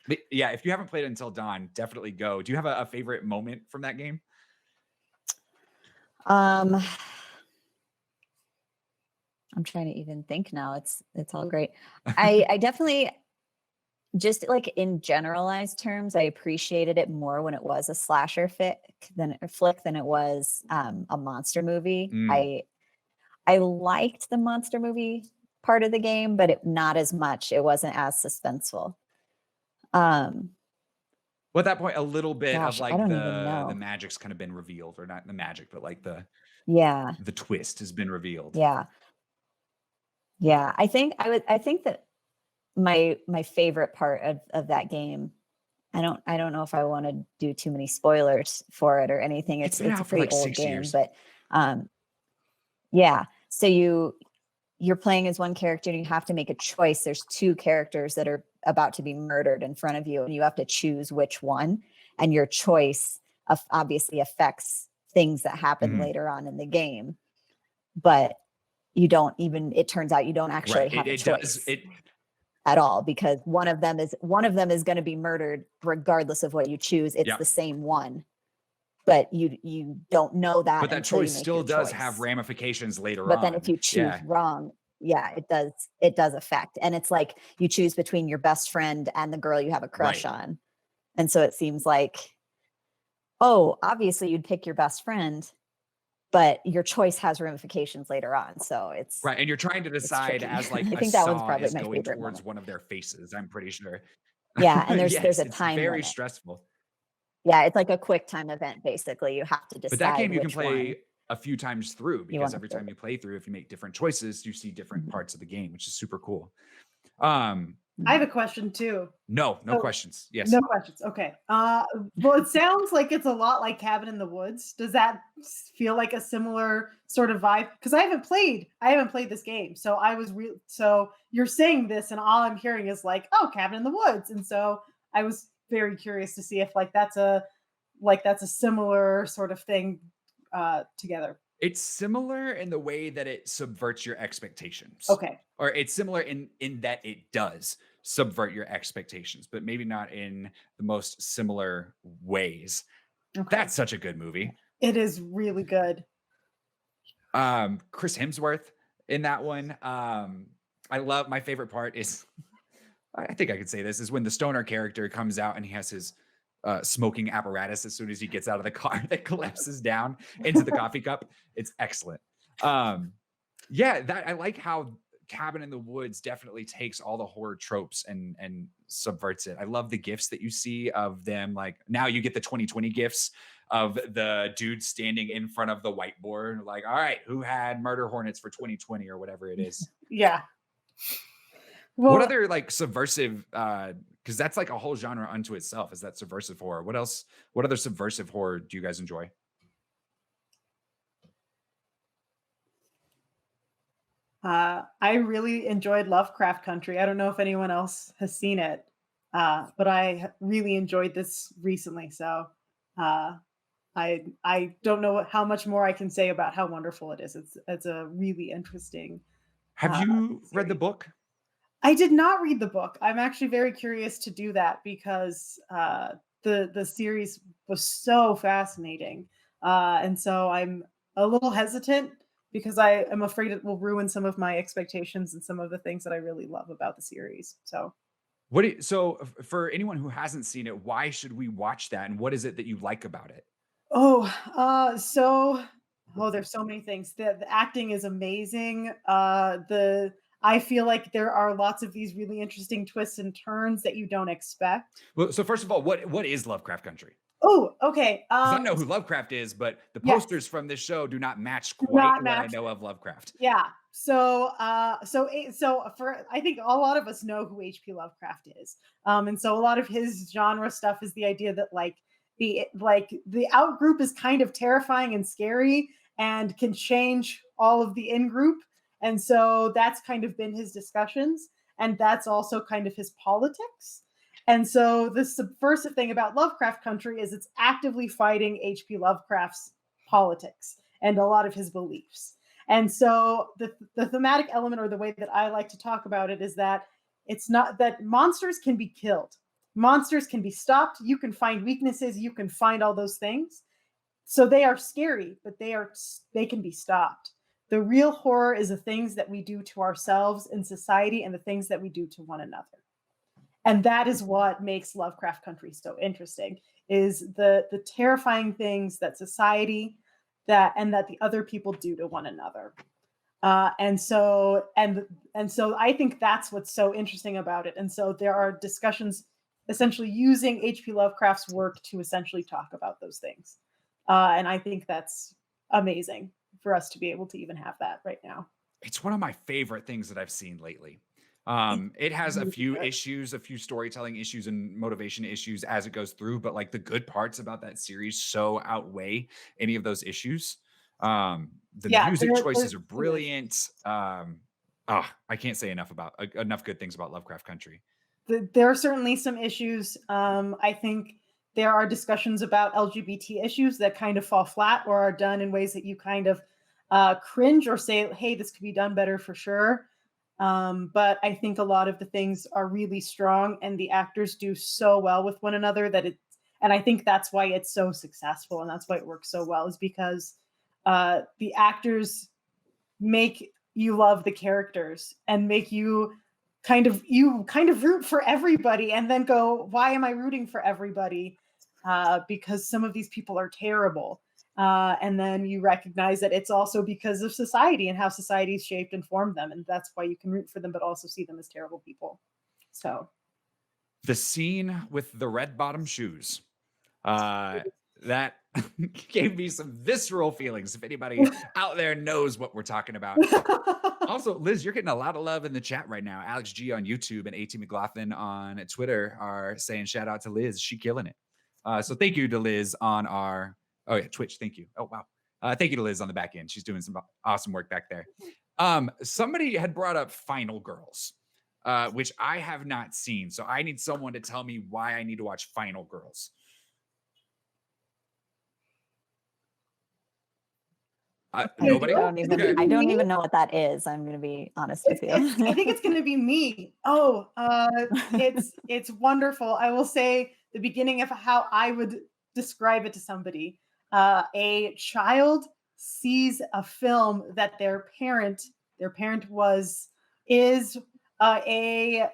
But yeah, if you haven't played Until Dawn, definitely go. Do you have a favorite moment from that game? I'm trying to even think now. It's all great. I definitely, just like in generalized terms, I appreciated it more when it was a slasher flick than it was a monster movie. I liked the monster movie part of the game, but not as much. It wasn't as suspenseful. Well, at that point, a little bit Gosh, of like I don't even know. the magic's kind of been revealed, or not the magic, but like the twist has been revealed. Yeah. I think that my favorite part of that game, I don't know if I want to do too many spoilers for it or anything. It's It's been a out for pretty like old 6 game, years. but yeah. So you're playing as one character and you have to make a choice. There's 2 characters that are about to be murdered in front of you, and you have to choose which one. And your choice obviously affects things that happen later on in the game. But it turns out you don't actually have a choice at all, because one of them is going to be murdered regardless of what you choose. It's the same one. But you don't know that. But that until you choice make still your does choice. have ramifications later on. But then if you choose wrong, it does affect. And it's like you choose between your best friend and the girl you have a crush on. And so it seems like, obviously you'd pick your best friend, but your choice has ramifications later on. So it's right. And you're trying to decide as like I a think that one's saw probably is my going favorite towards moment. one of their faces, I'm pretty sure. Yeah, and there's Yes, a it's time very limit. stressful. Yeah, it's like a quick time event, basically. You have to decide. But that game you can which play one a few times through, because wanna every play. time you play through, if you make different choices, you see different parts of the game, which is super cool. I have a question too. No questions. Yes. No questions. Okay. Well, it sounds like it's a lot like Cabin in the Woods. Does that feel like a similar sort of vibe? Because I haven't played this game, so so you're saying this, and all I'm hearing is like, oh, Cabin in the Woods, and so I was very curious to see if that's a similar sort of thing together. It's similar in the way that it subverts your expectations. Okay. Or it's similar in that it does subvert your expectations, but maybe not in the most similar ways. Okay. That's such a good movie. It is really good. Chris Hemsworth in that one. I love, my favorite part is, I think I could say this, is when the stoner character comes out and he has his smoking apparatus as soon as he gets out of the car that collapses down into the coffee cup. It's excellent. I like how Cabin in the Woods definitely takes all the horror tropes and subverts it. I love the gifs that you see of them. Like now you get the 2020 gifs of the dude standing in front of the whiteboard, like, all right, who had murder hornets for 2020 or whatever it is. Yeah. What Well, other like subversive, because that's like a whole genre unto itself, is that subversive horror. What else, what other subversive horror do you guys enjoy? I really enjoyed Lovecraft Country. I don't know if anyone else has seen it, but I really enjoyed this recently. So uh, I don't know how much more I can say about how wonderful it is. It's a really interesting Have uh, you read the series. book? I did not read the book. I'm actually very curious to do that because the series was so fascinating, and so I'm a little hesitant because I am afraid it will ruin some of my expectations and some of the things that I really love about the series. So, What do you, so for anyone who hasn't seen it, why should we watch that? And what is it that you like about it? oh, there's so many things. The acting is amazing. I feel like there are lots of these really interesting twists and turns that you don't expect. Well, so first of all, what is Lovecraft Country? Oh, okay. 'Cause I know who Lovecraft is, but the Yes, posters from this show do not match do quite not what I match know it. of Lovecraft. Yeah. So for I think a lot of us know who H.P. Lovecraft is. And so a lot of his genre stuff is the idea that the out group is kind of terrifying and scary and can change all of the in group. And so that's kind of been his discussions, and that's also kind of his politics. And so the subversive thing about Lovecraft Country is it's actively fighting H.P. Lovecraft's politics and a lot of his beliefs. And so the thematic element, or the way that I like to talk about it, is that it's not that monsters can be killed. Monsters can be stopped. You can find weaknesses. You can find all those things. So they are scary, but they can be stopped. The real horror is the things that we do to ourselves in society and the things that we do to one another. And that is what makes Lovecraft Country so interesting, is the terrifying things that society that the other people do to one another. And so I think that's what's so interesting about it. And so there are discussions essentially using H.P. Lovecraft's work to essentially talk about those things. And I think that's amazing for us to be able to even have that right now. It's one of my favorite things that I've seen lately. It's It has a really few good. issues, a few storytelling issues and motivation issues as it goes through, but like the good parts about that series so outweigh any of those issues. The Yeah, music there's choices are some issues. brilliant. I can't say enough about enough good things about Lovecraft Country. There are certainly some issues. I think there are discussions about LGBT issues that kind of fall flat or are done in ways that you kind of cringe or say, hey, this could be done better for sure. But I think a lot of the things are really strong and the actors do so well with one another and I think that's why it's so successful and that's why it works so well, is because the actors make you love the characters and make you kind of root for everybody and then go, why am I rooting for everybody? Because some of these people are terrible. And then you recognize that it's also because of society and how society's shaped and formed them. And that's why you can root for them, but also see them as terrible people. So The scene with the red bottom shoes. That gave me some visceral feelings. If anybody out there knows what we're talking about. Also, Liz, you're getting a lot of love in the chat right now. Alex G on YouTube and AT McLaughlin on Twitter are saying shout out to Liz. She killing it. So thank you to Liz on our Twitch. Thank you. Oh wow. Thank you to Liz on the back end. She's doing some awesome work back there. Somebody had brought up Final Girls, which I have not seen. So I need someone to tell me why I need to watch Final Girls. Nobody? I don't even know what that is. I'm going to be honest with you. I think it's going to be me. Oh, it's wonderful. I will say the beginning of how I would describe it to somebody. A child sees a film that their parent is a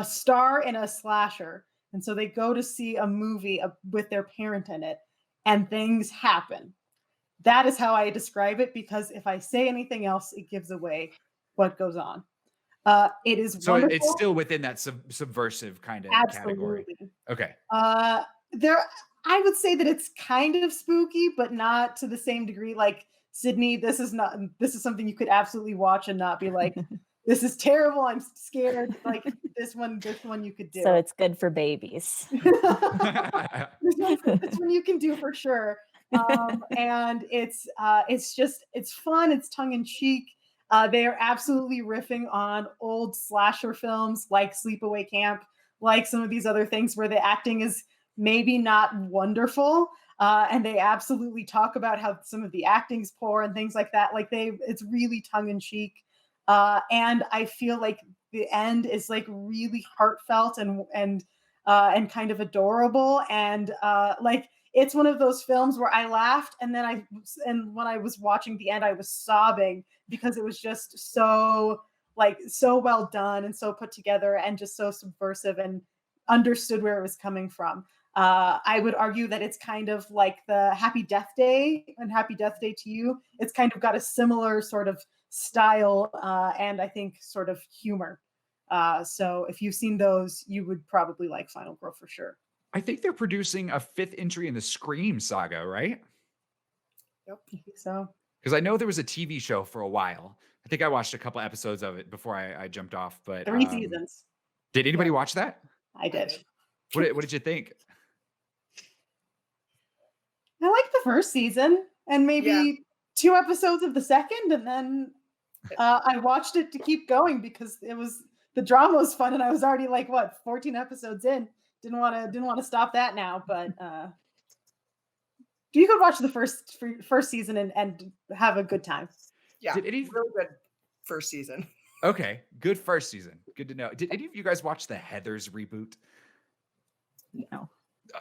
star in a slasher, and so they go to see a movie with their parent in it, and things happen. That is how I describe it, because if I say anything else, it gives away what goes on. It is So wonderful. it's still within that subversive kind of category. Absolutely. Okay. I would say that it's kind of spooky, but not to the same degree. Like Sydney, this is something you could absolutely watch and not be like, this is terrible. I'm scared. Like this one you could do. So it's good for babies. This one you can do for sure. And it's fun. It's tongue in cheek. They are absolutely riffing on old slasher films like Sleepaway Camp, like some of these other things where the acting is maybe not wonderful. And they absolutely talk about how some of the acting's poor and things like that. Like it's really tongue in cheek. And I feel like the end is like really heartfelt and kind of adorable. And like it's one of those films where I laughed and when I was watching the end, I was sobbing because it was just so well done and so put together and just so subversive and understood where it was coming from. I would argue that it's kind of like the Happy Death Day and Happy Death Day to You. It's kind of got a similar sort of style and I think sort of humor. So if you've seen those, you would probably like Final Girl for sure. I think they're producing a 5th entry in the Scream saga, right? Yep, I think so. Because I know there was a TV show for a while. I think I watched a couple episodes of it before I jumped off. But 3 seasons. Did anybody watch that? I did. What did you think? I liked the first season and maybe 2 episodes of the second, and then I watched it to keep going because the drama was fun, and I was already like 14 episodes in. Didn't want to stop that now, but you could watch the first season and have a good time. Yeah, really good first season. Okay, good first season. Good to know. Did any of you guys watch the Heathers reboot? No.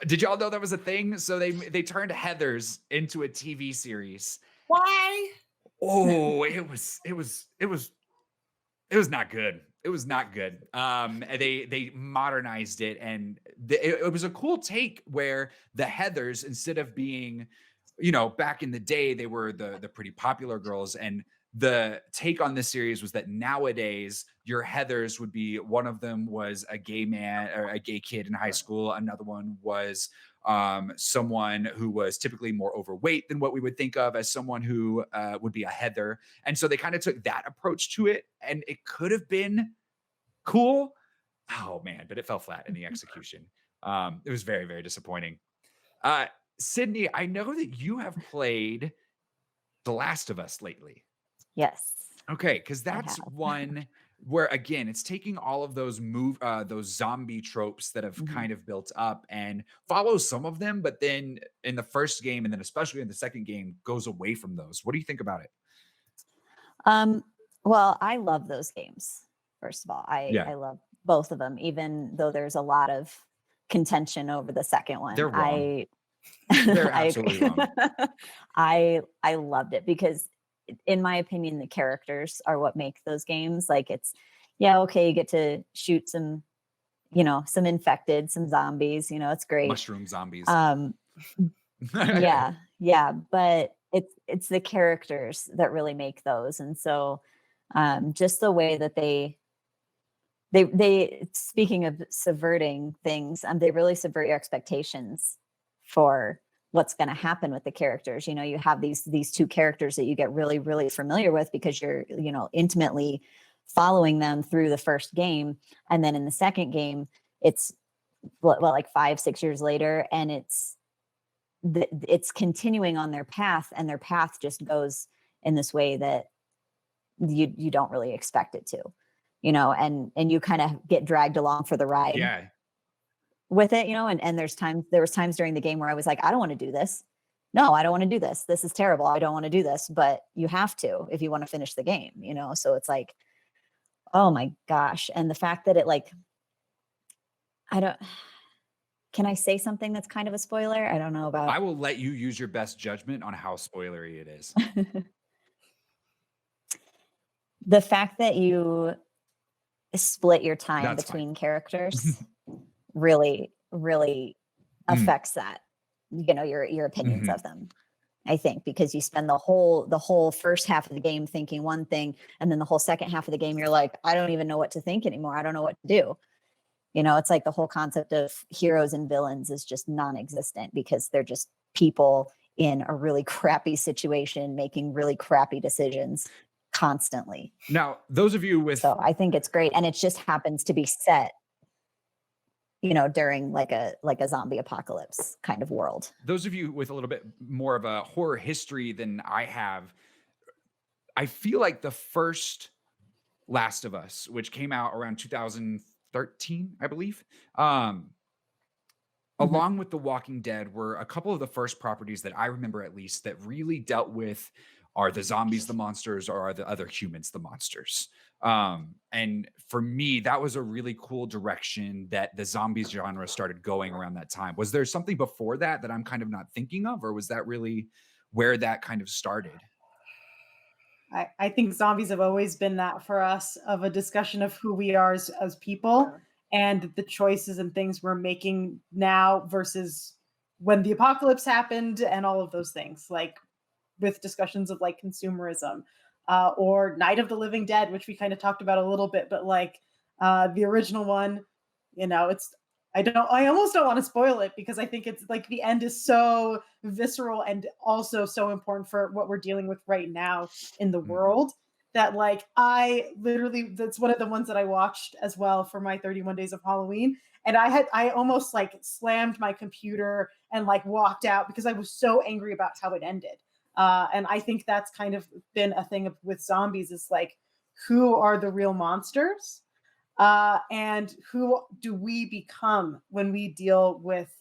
Did y'all know that was a thing? So they turned Heathers into a TV series. Why? Oh, it was not good. It was not good. They modernized it, and it was a cool take where the Heathers, instead of being, back in the day, they were the pretty popular girls, and the take on this series was that nowadays your Heathers would be, one of them was a gay man or a gay kid in high school. Another one was someone who was typically more overweight than what we would think of as someone who would be a Heather. And so they kind of took that approach to it, and it could have been cool. Oh man, but it fell flat in the execution. It was very, very disappointing. Sydney, I know that you have played The Last of Us lately. Yes. Okay, because that's one where, again, it's taking all of those zombie tropes that have kind of built up and follows some of them, but then in the first game and then especially in the second game goes away from those. What do you think about it? Well, I love those games. First of all, I love both of them, even though there's a lot of contention over the second one. They're wrong. They're absolutely wrong. I loved it because, in my opinion, the characters are what make those games. Like okay, you get to shoot some infected, some zombies, it's great. Mushroom zombies. Yeah. But it's the characters that really make those. And so just the way that they speaking of subverting things, they really subvert your expectations for what's going to happen with the characters. You have these two characters that you get really, really familiar with because you're, intimately following them through the first game. And then in the second game, it's like 5-6 years later, and it's continuing on their path, and their path just goes in this way that you don't really expect it to, and you kind of get dragged along for the ride. Yeah. With it, and there was times during the game where I was like, I don't want to do this. No, I don't want to do this. This is terrible. I don't want to do this, but you have to if you want to finish the game, So it's like, oh my gosh. And the fact that it can I say something that's kind of a spoiler? I don't know about. I will let you use your best judgment on how spoilery it is. The fact that you split your time That's between characters really, really affects that, your opinions of them, I think, because you spend the whole first half of the game thinking one thing, and then the whole second half of the game, you're like, I don't even know what to think anymore. I don't know what to do. It's like the whole concept of heroes and villains is just non-existent because they're just people in a really crappy situation, making really crappy decisions constantly. Now, those of you with So I think it's great. And it just happens to be set, you know, during like a zombie apocalypse kind of world. those of you with a little bit more of a horror history than I have, I feel like the first Last of Us, which came out around 2013, I believe, along with The Walking Dead, were a couple of the first properties that I remember, at least, that really dealt with, are the zombies the monsters, or are the other humans the monsters? And for me, that was a really cool direction that the zombies genre started going around that time. Was there something before that that I'm kind of not thinking of, or was that really where that kind of started? I think zombies have always been that for us, of a discussion of who we are as people and the choices and things we're making now versus when the apocalypse happened, and all of those things, like with discussions of like consumerism, or Night of the Living Dead, which we kind of talked about a little bit, but like the original one, you know, I almost don't want to spoil it, because I think it's like the end is so visceral and also so important for what we're dealing with right now in the world, that like that's one of the ones that I watched as well for my 31 days of Halloween. And I almost like slammed my computer and like walked out because I was so angry about how it ended. And I think that's kind of been a thing with zombies, is like, who are the real monsters? And who do we become when we deal with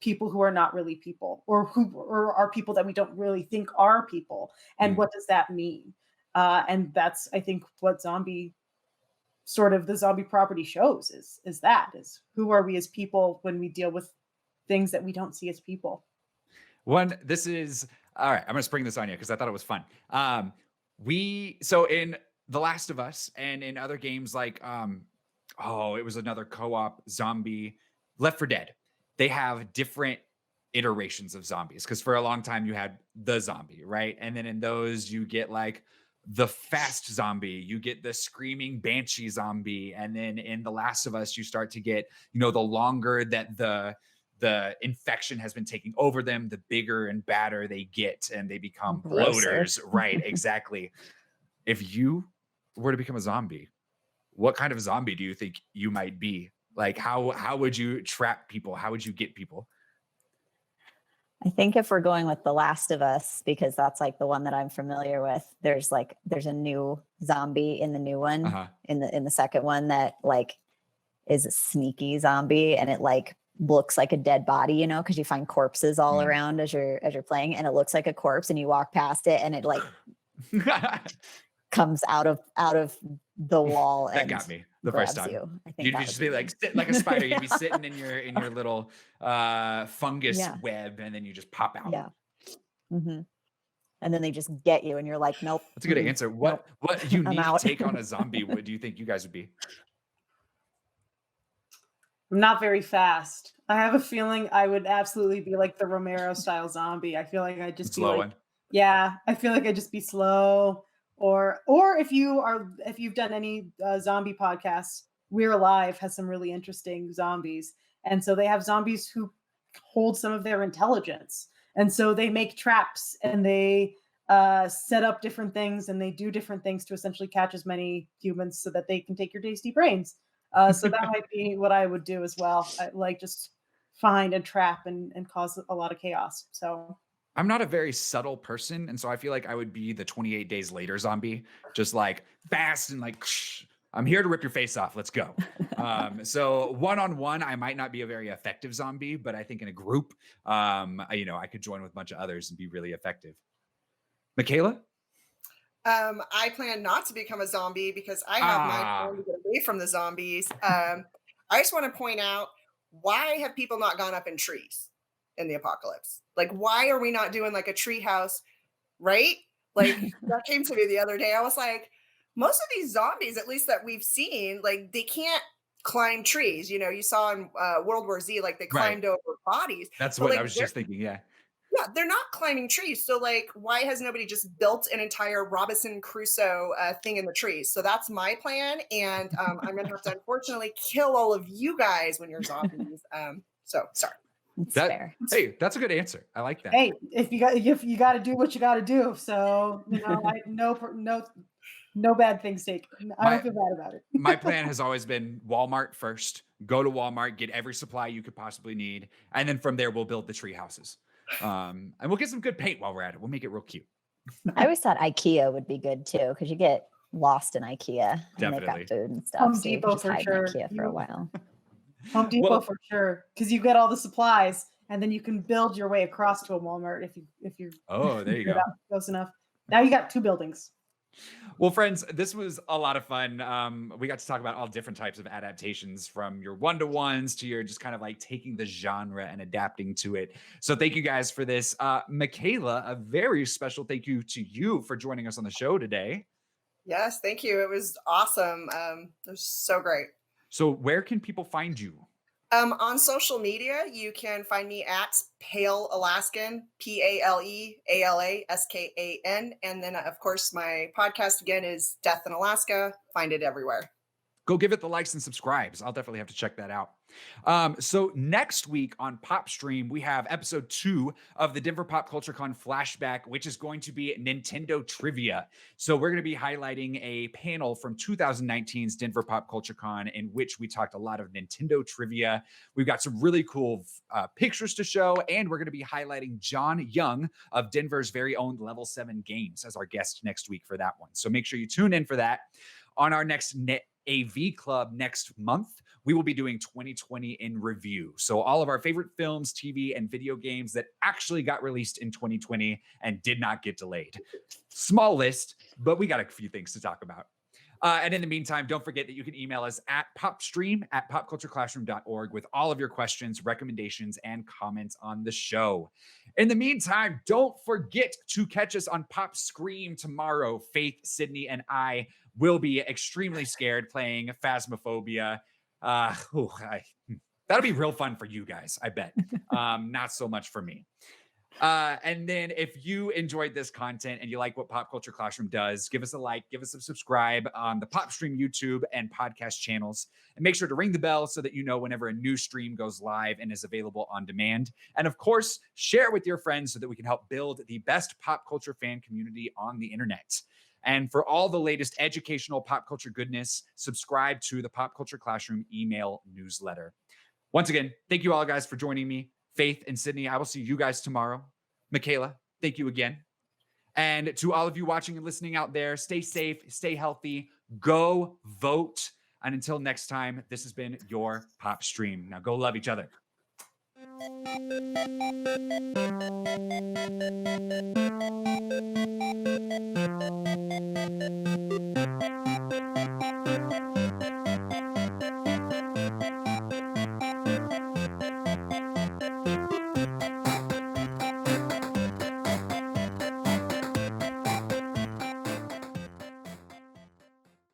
people who are not really people, or are people that we don't really think are people? And what does that mean? And that's, I think, what the zombie property shows is who are we as people when we deal with things that we don't see as people. This is all right. I'm going to spring this on you because I thought it was fun. So in The Last of Us and in other games like, it was another co-op zombie, Left 4 Dead, they have different iterations of zombies, because for a long time you had the zombie, right? And then in those you get like the fast zombie, you get the screaming banshee zombie, and then in The Last of Us you start to get, you know, the longer that the infection has been taking over them, the bigger and badder they get, and they become bloaters. Right, exactly. If you were to become a zombie, what kind of zombie do you think you might be? Like, how would you trap people? How would you get people? I think if we're going with The Last of Us, because that's like the one that I'm familiar with, there's a new zombie in the new one, in the second one, that like is a sneaky zombie, and it like looks like a dead body, you know, because you find corpses all around as you're playing, and it looks like a corpse, and you walk past it and it like comes out of the wall. That and got me the first time. I think you'd just be like sit like a spider. You'd be sitting in your little fungus web, and then you just pop out. Yeah. And then they just get you, and you're like, nope. That's a good answer. What unique take on a zombie do you think you guys would be? I'm not very fast. I have a feeling I would absolutely be like the Romero style zombie. I feel like I'd just be slow like, one. Yeah, I feel like I'd just be slow. Or if you've done any zombie podcasts, We're Alive has some really interesting zombies. And so they have zombies who hold some of their intelligence. And so they make traps, and they set up different things, and they do different things to essentially catch as many humans so that they can take your tasty brains. So that might be what I would do as well. I, like, just find and trap and cause a lot of chaos. So I'm not a very subtle person, and so I feel like I would be the 28 Days Later zombie, just like fast and like, I'm here to rip your face off. Let's go. So one-on-one, I might not be a very effective zombie, but I think in a group, I could join with a bunch of others and be really effective. Mikayla? I plan not to become a zombie because I have my plan to get away from the zombies. I just want to point out, why have people not gone up in trees in the apocalypse? Like, why are we not doing like a tree house, right? Like, that came to me the other day. I was like, most of these zombies, at least that we've seen, like, they can't climb trees. You know, you saw in World War Z, like they climbed over bodies. That's but, what like, I was just thinking. Yeah, they're not climbing trees. So like, why has nobody just built an entire Robinson Crusoe thing in the trees? So that's my plan. And I'm going to have to unfortunately kill all of you guys when you're zombies. So sorry. That's fair. Hey, that's a good answer. I like that. Hey, if you got to do what you got to do. So, you know, No bad things taken. I My- don't feel bad about it. My plan has always been Walmart first. Go to Walmart, get every supply you could possibly need, and then from there we'll build the tree houses. And we'll get some good paint while we're at it. We'll make it real cute. I always thought IKEA would be good too, because you get lost in IKEA and they've Definitely. got food and stuff. Home so you Depot can just for hide sure. in IKEA for a while. Home Depot Well- for sure, because you get all the supplies, and then you can build your way across to a Walmart if you're Oh, there you get go. out close enough. Now you got 2 buildings. Well, friends, this was a lot of fun. We got to talk about all different types of adaptations, from your one-to-ones to your just kind of like taking the genre and adapting to it. So thank you guys for this. Mikayla, a very special thank you to you for joining us on the show today. Yes, thank you. It was awesome. It was so great. So where can people find you? On social media, you can find me at Pale Alaskan, PALEALASKAN. And then, of course, my podcast again is Death in Alaska. Find it everywhere. Go give it the likes and subscribes. I'll definitely have to check that out. So next week on PopStream, we have episode 2 of the Denver Pop Culture Con flashback, which is going to be Nintendo trivia. So we're going to be highlighting a panel from 2019's Denver Pop Culture Con, in which we talked a lot of Nintendo trivia. We've got some really cool pictures to show, and we're going to be highlighting John Young of Denver's very own Level 7 Games as our guest next week for that one. So make sure you tune in for that. On our next AV Club next month, we will be doing 2020 in review. So all of our favorite films, TV, and video games that actually got released in 2020 and did not get delayed. Small list, but we got a few things to talk about. And in the meantime, don't forget that you can email us at popstream@popcultureclassroom.org with all of your questions, recommendations, and comments on the show. In the meantime, don't forget to catch us on Pop Scream tomorrow. Faith, Sydney, and I will be extremely scared playing Phasmophobia. That'll be real fun for you guys, I bet. Not so much for me. And then if you enjoyed this content and you like what Pop Culture Classroom does, give us a like, give us a subscribe on the PopStream YouTube and podcast channels, and make sure to ring the bell so that you know whenever a new stream goes live and is available on demand. And of course, share it with your friends so that we can help build the best pop culture fan community on the internet. And for all the latest educational pop culture goodness, subscribe to the Pop Culture Classroom email newsletter. Once again, thank you all guys for joining me. Faith and Sydney, I will see you guys tomorrow. Mikayla, thank you again. And to all of you watching and listening out there, stay safe, stay healthy, go vote. And until next time, this has been your Pop Stream. Now go love each other.